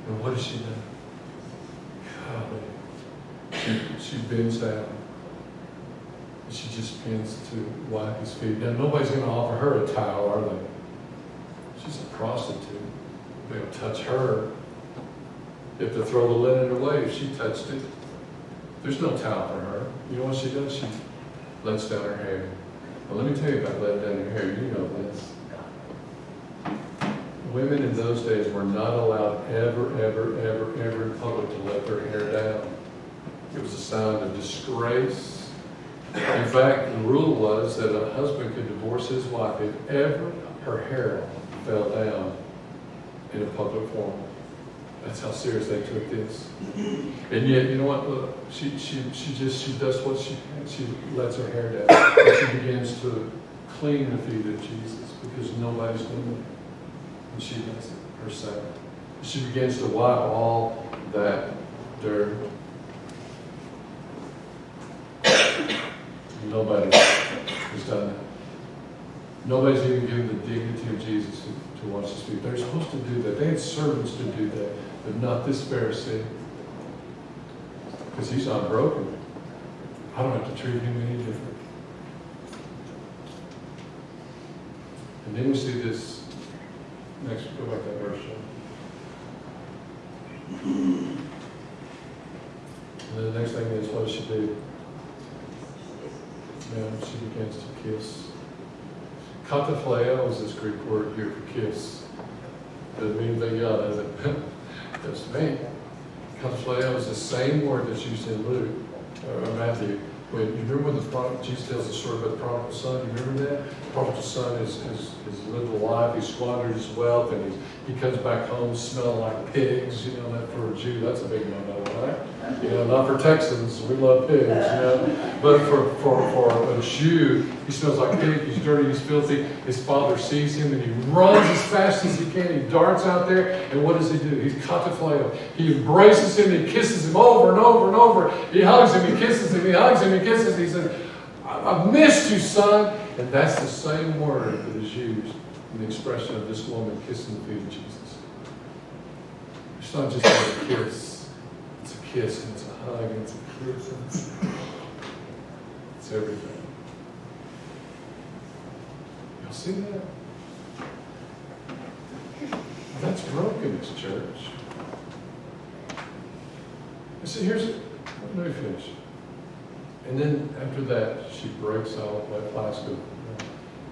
And what does she do? She bends down, and she just begins to wipe his feet. Now, nobody's going to offer her a towel, are they? She's a prostitute. They'll touch her. They have to throw the linen away if she touched it. There's no towel for her. You know what she does? She lets down her hair. Well, let me tell you about letting down your hair. You know this. Women in those days were not allowed ever in public to let their hair down. It was a sign of disgrace. In fact, the rule was that a husband could divorce his wife if ever her hair fell down in a public forum. That's how serious they took this. And yet, you know what? Look, she does what she lets her hair down. And she begins to clean the feet of Jesus because nobody's doing it. And she does it herself. She begins to wipe all that dirt. Nobody has done that. Nobody's even given the dignity of Jesus to wash his feet. They're supposed to do that. They had servants to do that, but not this Pharisee. Because he's not broken. I don't have to treat him any different. And then we see this next, go back to that verse. And then the next thing is, what does she do? She begins to kiss. Kataphleo is this Greek word here for kiss. Doesn't mean they yell, does it? Doesn't mean. Kataphleo is the same word that's used in Luke or Matthew. When you remember when the prophet, Jesus tells the story about the prodigal son, you remember that? The prodigal son has lived a life, he squandered his wealth, and he comes back home smelling like pigs. You know, that for a Jew, that's a big no-no, right? You know, not for Texans, we love pigs, you know. But for a Jew, he smells like pig, he's dirty, he's filthy. His father sees him and he runs as fast as he can. He darts out there, and what does he do? He's kataphleo. He embraces him, he kisses him over and over and over. He hugs him, he kisses him, he hugs him, he kisses him. He says, I've missed you, son. And that's the same word that is used in the expression of this woman kissing the feet of Jesus. It's not just like a kiss. It's a kiss, and it's a hug, and it's a kiss, and it's everything. Y'all see that? That's brokenness, church. And so let me finish. And then after that, she breaks out that flask of,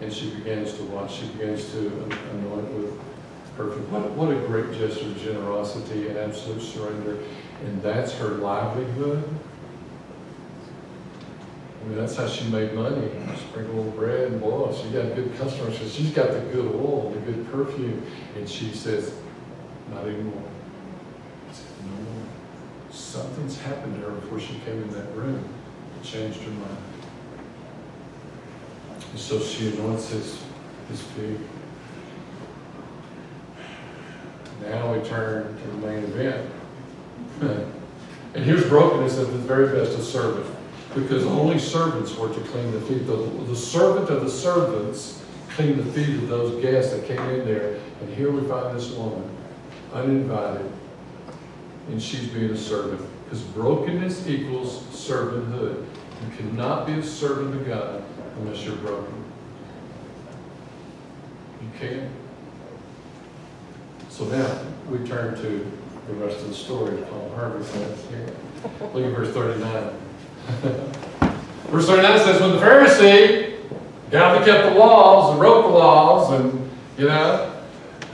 and she begins to wash. She begins to anoint with perfume. What a great gesture of generosity and absolute surrender. And that's her livelihood. I mean, that's how she made money. Sprinkle a little bread and boil. She got good customers. So she's got the good oil, the good perfume. And she says, not anymore. She said, no more. Something's happened to her before she came in that room. It changed her mind. And so she anoints his feet. Now we turn to the main event. And here's brokenness at the very best, a servant. Because only servants were to clean the feet. The servant of the servants cleaned the feet of those guests that came in there. And here we find this woman, uninvited, and she's being a servant. Because brokenness equals servanthood. You cannot be a servant of God unless you're broken. You can't. So now we turn to the rest of the story of Paul Harvey says here. Look at verse 39. Verse 39 says, when the Pharisee, guy that kept the laws and wrote the laws, and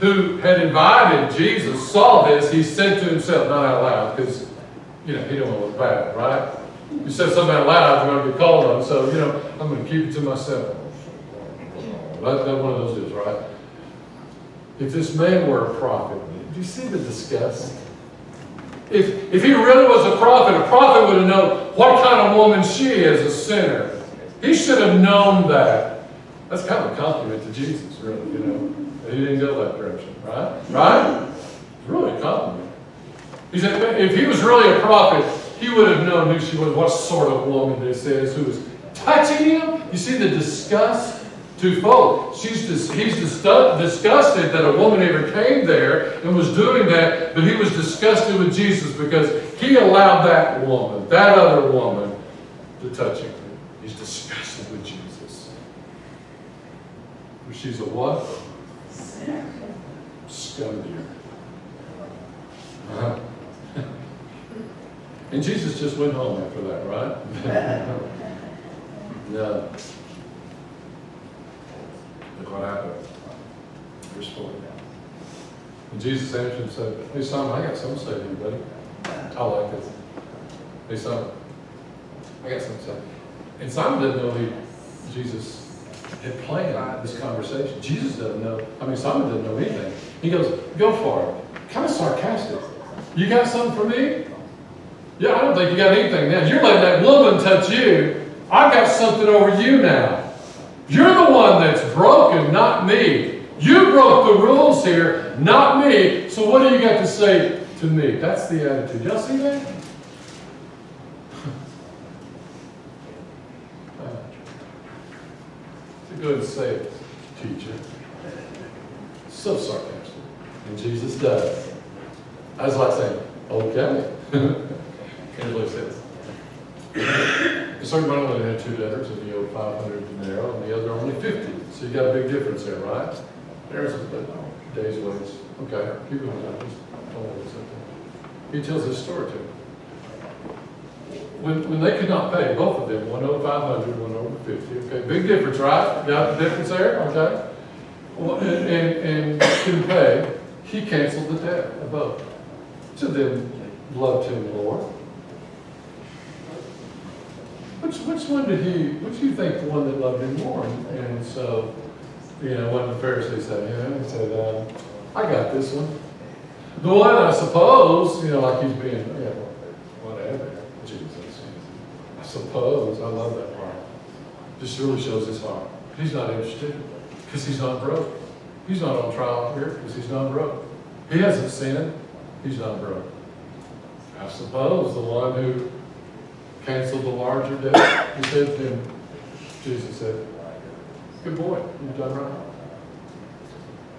who had invited Jesus, saw this, he said to himself, not out loud, because he don't want to look bad, right? You said something out loud, you're going to get called on, so I'm going to keep it to myself. That's one of those deals, right? If this man were a prophet, do you see the disgust? If he really was a prophet would have known what kind of woman she is, a sinner. He should have known that. That's kind of a compliment to Jesus, really, He didn't go that direction, right? Right? It's really a compliment. He said, if he was really a prophet, he would have known who she was, what sort of woman this is, who was touching him. You see the disgust? Twofold. He's disgusted that a woman ever came there and was doing that, but he was disgusted with Jesus because he allowed that woman, that other woman, to touch him. He's disgusted with Jesus. She's a what? Scumdier. And Jesus just went home after that, right? No. Look what happened. Verse 4. And Jesus answered and said, hey, Simon, I got something to say to you, buddy. I like this. Hey, Simon, I got something to say. And Simon didn't know Jesus had planned this conversation. Jesus doesn't know. Simon didn't know anything. He goes, go for it. Kind of sarcastic. You got something for me? Yeah, I don't think you got anything now. You're letting that woman touch you. I got something over you now. You're the one that's broken, not me. You broke the rules here, not me. So what do you got to say to me? That's the attitude. Y'all see that? Go ahead and say it, teacher. So sarcastic. And Jesus does. I was like saying, okay. Here's what it says. A certain man only had 2 debtors, and he owed 500 denarii, and the other only 50. So you got a big difference there, right? There's a day's wage. Okay, keep going. He tells this story to him. When they could not pay, both of them, one owed 500, one owed 50. Okay, big difference, right? Got the difference there? Okay. Well, and couldn't pay, he canceled the debt of both. So then loved him more. Which one do you think the one that loved him more? And so, one of the Pharisees said, he said, I got this one. The one, I suppose, like he's being, whatever, Jesus. I suppose, I love that part. Just really shows his heart. He's not interested because he's not broke. He's not on trial here because he's not broke. He hasn't sinned. He's not broke. I suppose the one who canceled the larger debt, he said to him, Jesus said, good boy, you've done right.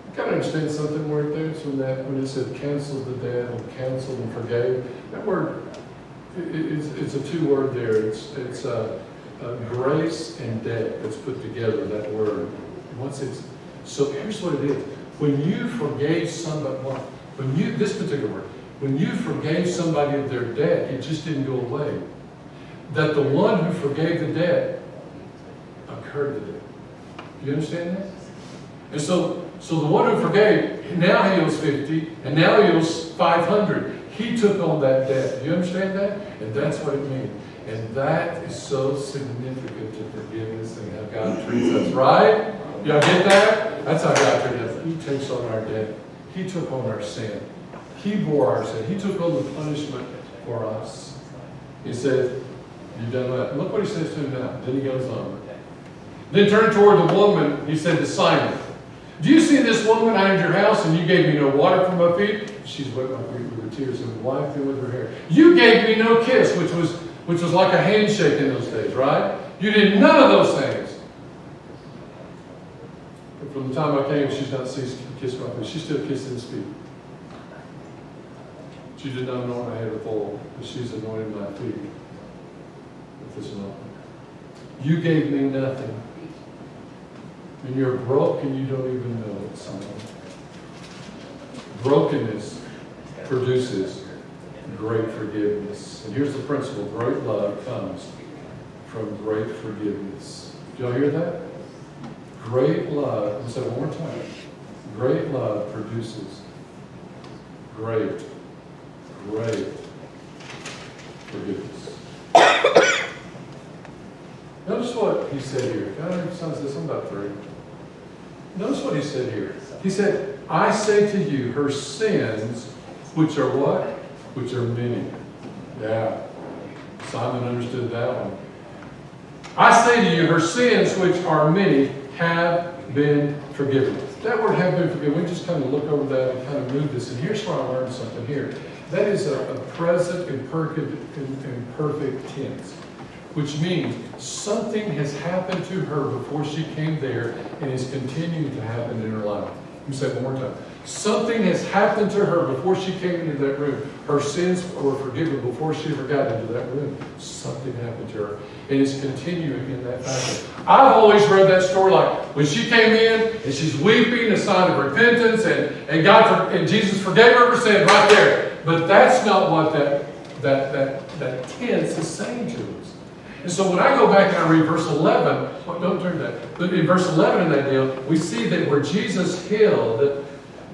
You got to understand something right there from that when it said canceled the debt and canceled and forgave. That word, it's a 2-word there. It's grace and debt that's put together, that word. So here's what it is. When you forgave somebody, this particular word, when you forgave somebody of their debt, it just didn't go away. That the one who forgave the debt incurred the debt. Do you understand that? And so the one who forgave, now he owes 50, and now he owes 500. He took on that debt. Do you understand that? And that's what it means. And that is so significant to forgiveness and how God treats us, right? Y'all get that? That's how God treats us. He takes on our debt. He took on our sin. He bore our sin. He took on the punishment for us. He said, you've done that. Look what he says to him now. Then he goes on. Then turned toward the woman, he said to Simon, do you see this woman? I entered your house and you gave me no water for my feet. She's wet my feet with her tears and wiped them with her hair. You gave me no kiss, which was like a handshake in those days, right? You did none of those things. But from the time I came, she's not ceased to kiss my feet. She still kissing his feet. She did not anoint my head with oil, but she's anointed my feet with this oil. You gave me nothing. And you're broke and you don't even know it, son. Brokenness produces great forgiveness. And here's the principle. Great love comes from great forgiveness. Did y'all hear that? Great love, let's say it one more time. Great love produces great forgiveness. Notice what he said here. God emphasizes this. I'm about 3. Notice what he said here. He said, I say to you, her sins, which are what? Which are many. Yeah. Simon understood that one. I say to you, her sins, which are many, have been forgiven. That word have been forgiven. We just kind of look over that and kind of move this. And here's where I learned something here. That is a present and perfect tense, which means something has happened to her before she came there and is continuing to happen in her life. Let me say it one more time. Something has happened to her before she came into that room. Her sins were forgiven before she ever got into that room. Something happened to her. And it's continuing in that fashion. I've always read that story like when she came in and she's weeping, a sign of repentance, and Jesus forgave her sin right there. But that's not what that tense is saying to us. And so when I go back and I read verse 11, don't turn that. But in verse 11 in that deal, we see that where Jesus healed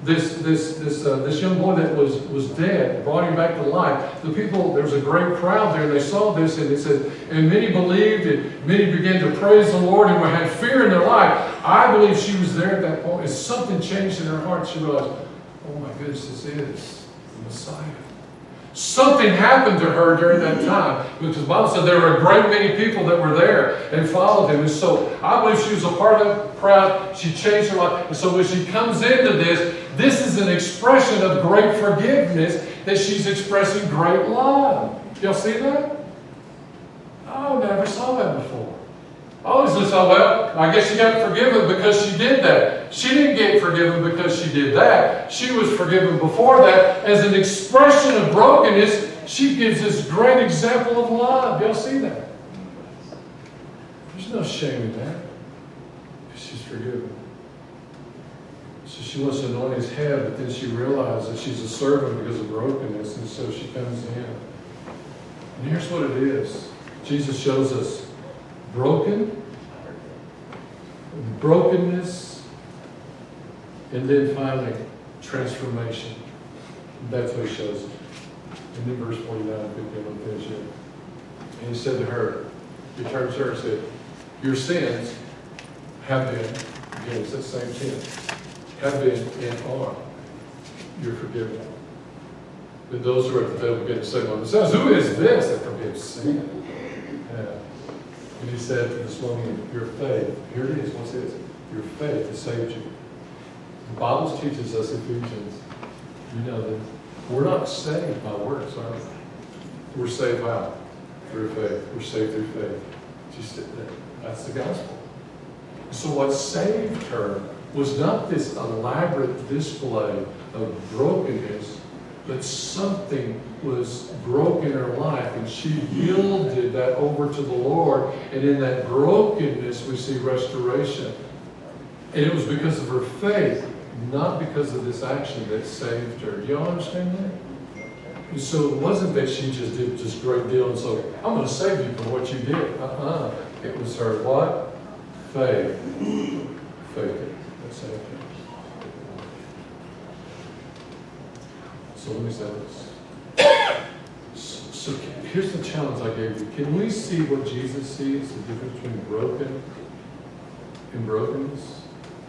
this young boy that was dead, brought him back to life. The people, there was a great crowd there, and they saw this, and it said, and many believed, and many began to praise the Lord, and had fear in their life. I believe she was there at that point, and something changed in her heart. She realized, oh my goodness, this is the Messiah. Something happened to her during that time, because the Bible said there were a great many people that were there and followed him. And so I believe she was a part of the crowd. She changed her life. And so when she comes into this is an expression of great forgiveness, that she's expressing great love. Y'all see that? Oh, never saw that before. I always just thought, well, I guess she got forgiven because she did that. She didn't get forgiven because she did that. She was forgiven before that. As an expression of brokenness, she gives this great example of love. Y'all see that? There's no shame in that. She's forgiven. So she wants to anoint his head, but then she realizes that she's a servant because of brokenness, and so she comes in. And here's what it is. Jesus shows us brokenness, and then finally, transformation. That's what he shows us. And then verse 49 and 50, I'm going to finish it. And he said to her, he turned to her and said, your sins have been, again, it's that same tense, have been and are, you're forgiven. Then those who are at the table began to say among themselves, who is this that forgives sin? And he said to this woman, your faith, here it is, what's this? Your faith has saved you. The Bible teaches us, Ephesians, you know that we're not saved by works, are we? We're saved how? Through faith. We're saved through faith. That's the gospel. So what saved her was not this elaborate display of brokenness, but something was broken in her life, and she yielded that over to the Lord, and in that brokenness we see restoration. And it was because of her faith, not because of this action, that saved her. Do y'all understand that? And so it wasn't that she just did this great deal and so, I'm going to save you from what you did. It was her what? Faith. Faith. That saved her. So let me say this. So here's the challenge I gave you. Can we see what Jesus sees, the difference between broken and brokenness?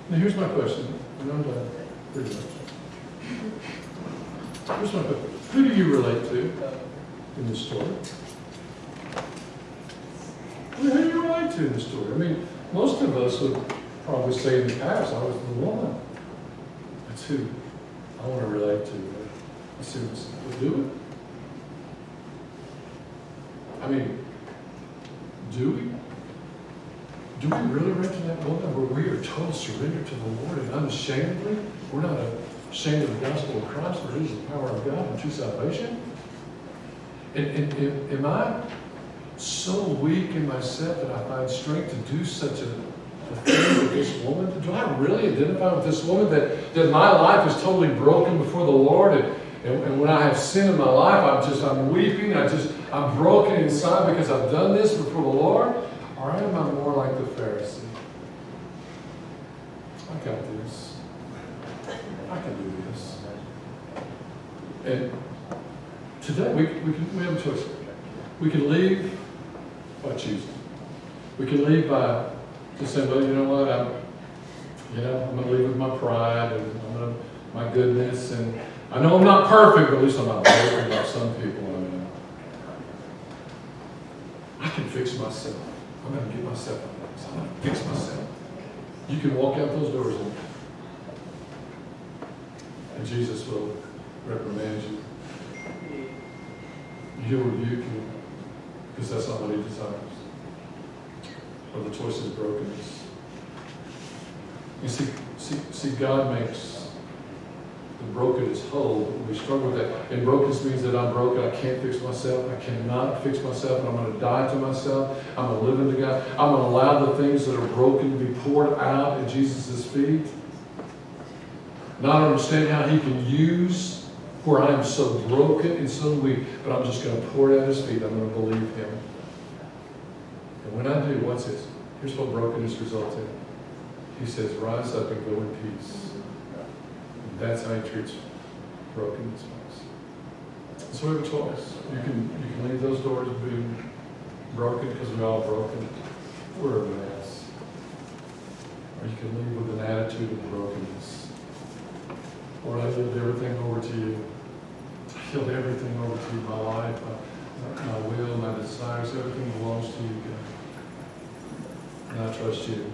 Now here's my question. And I'm done. Pretty much. Here's my question. Who do you relate to in the story? Who do you relate to in the story? I mean, most of us would probably say in the past, I was the woman. That's who I want to relate to. I see what do it. I mean, do we? Do we really relate to that woman where we are total surrender to the Lord and unashamedly? We're not ashamed of the gospel of Christ, for it is the power of God unto salvation. And am I so weak in myself that I find strength to do such a thing with this woman? Do I really identify with this woman that my life is totally broken before the Lord, and when I have sin in my life, I'm weeping, I'm broken inside because I've done this before the Lord? Or am I more like the Pharisee? I got this. I can do this. And today we have a choice. We can leave by choosing. We can leave by just saying, well, you know what, I'm going to leave with my pride and my goodness, and I know I'm not perfect, but at least I'm not broken like some people. I can fix myself. I'm going to get myself out of this. I'm going to fix myself. You can walk out those doors and Jesus will reprimand you. He'll rebuke you, because that's not what he desires. Or the choice is brokenness. You see, God makes the brokenness whole. We struggle with that. And brokenness means that I'm broken. I can't fix myself. I cannot fix myself. And I'm going to die to myself. I'm going to live into God. I'm going to allow the things that are broken to be poured out at Jesus' feet. Not understand how he can use where I am so broken and so weak. But I'm just going to pour it at his feet. I'm going to believe him. And when I do, what's this? Here's what brokenness results in. He says, rise up and go in peace. And that's how he treats brokenness. So we have a choice. You can leave those doors being broken because we're all broken. We're a mess. Or you can leave with an attitude of brokenness. Lord, I give everything over to you. I give everything over to you. My life, my will, my desires, everything belongs to you, God. And I trust you.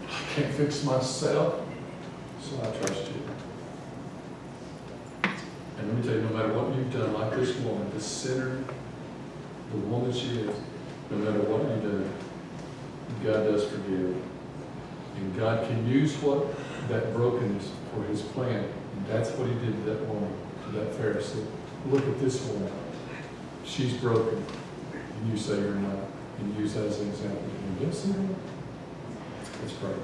I can't fix myself, so I trust you. And let me tell you, no matter what you've done, like this woman, this sinner, the woman she is, no matter what you do, God does forgive. And God can use that brokenness for his plan. And that's what he did to that woman, to that Pharisee. Look at this woman. She's broken. And you say you're not. And use that as an example. Can you listen to her? Let's pray.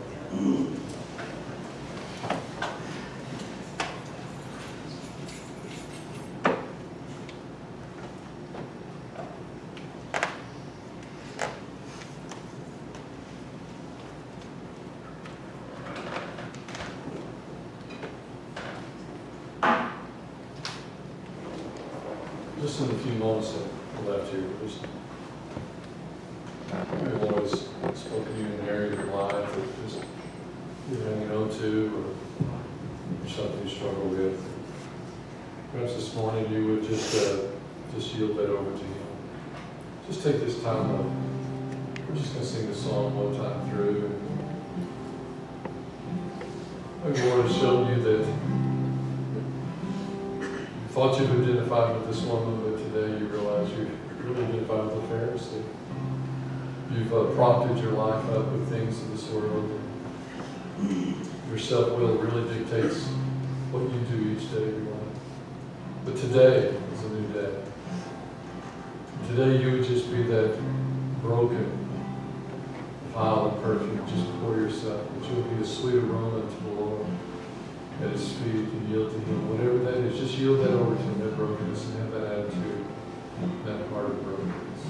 Just in the few moments that are left here, I've always spoken to you in an area of your life that just you're hanging on to or something you struggle with. Perhaps this morning you would just yield that over to him. Just take this time up. We're just going to sing this song one time through. And the Lord has shown you that you thought you'd identified with this woman, but today you realize you really identified with the Pharisee. You've prompted your life up with things of this world. Your self-will really dictates what you do each day of your life. But today is a new day. Today you would just be that broken vial of perfume. Just pour yourself. That you would be a sweet aroma to the Lord at his feet and yield to him. Whatever that is, just yield that over to him, that brokenness, and have that attitude, that heart of brokenness.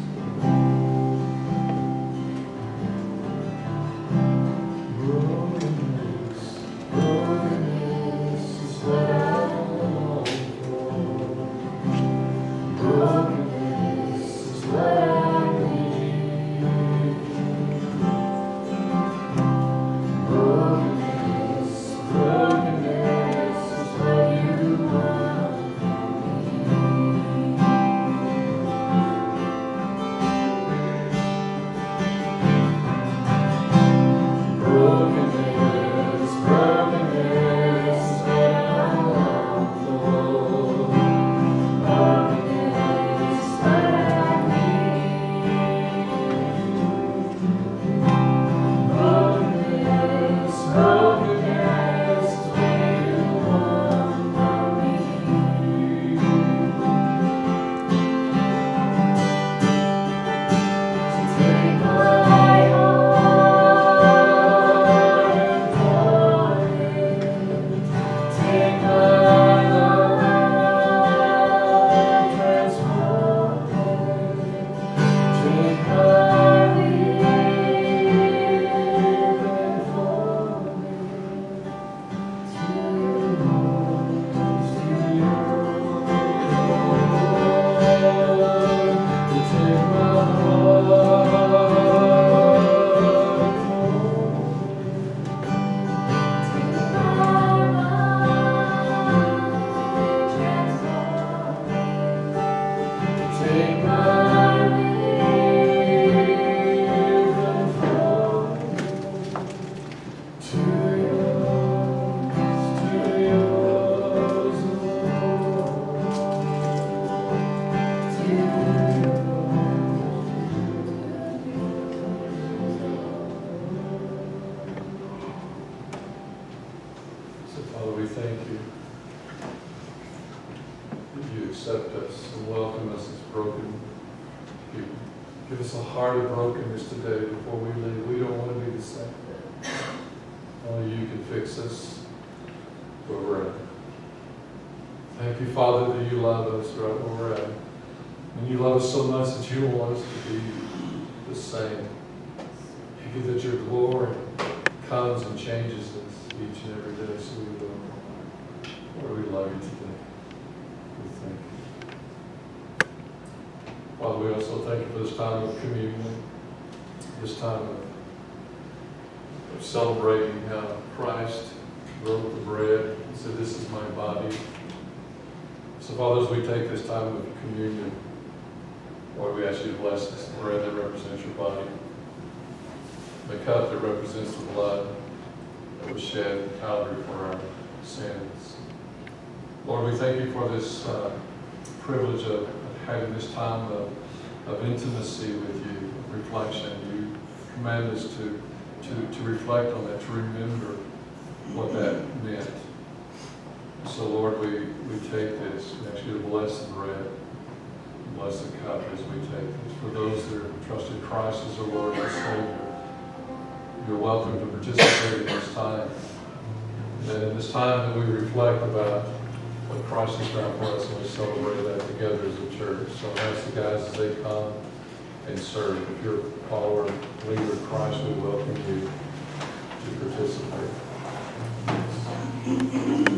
accept us and welcome us as broken people. Give us a heart of brokenness today before we leave. We don't want to be the same. Only you can fix us where we're at. Thank you, Father, that you love us right where we're at. And you love us so much that you want us to be the same. Thank you that your glory comes and changes us each and every day, so we will. Lord, we love you today. We thank you. Father, we also thank you for this time of communion, this time of celebrating how Christ broke the bread and said, "This is my body." So, Father, as we take this time of communion, Lord, we ask you to bless this bread that represents your body, the cup that represents the blood that was shed in Calvary for our sins. Lord, we thank you for this privilege of having this time of intimacy with you, of reflection. You command us to reflect on that, to remember what that meant. So, Lord, we take this. We ask you to bless the bread, bless the cup as we take this. For those that have trusted Christ as their Lord and Savior, you're welcome to participate in this time. And in this time that we reflect about what Christ has done for us, and we celebrate that together as a church. So I ask the guys as they come and serve. If you're a follower, leader of Christ, we welcome you to participate.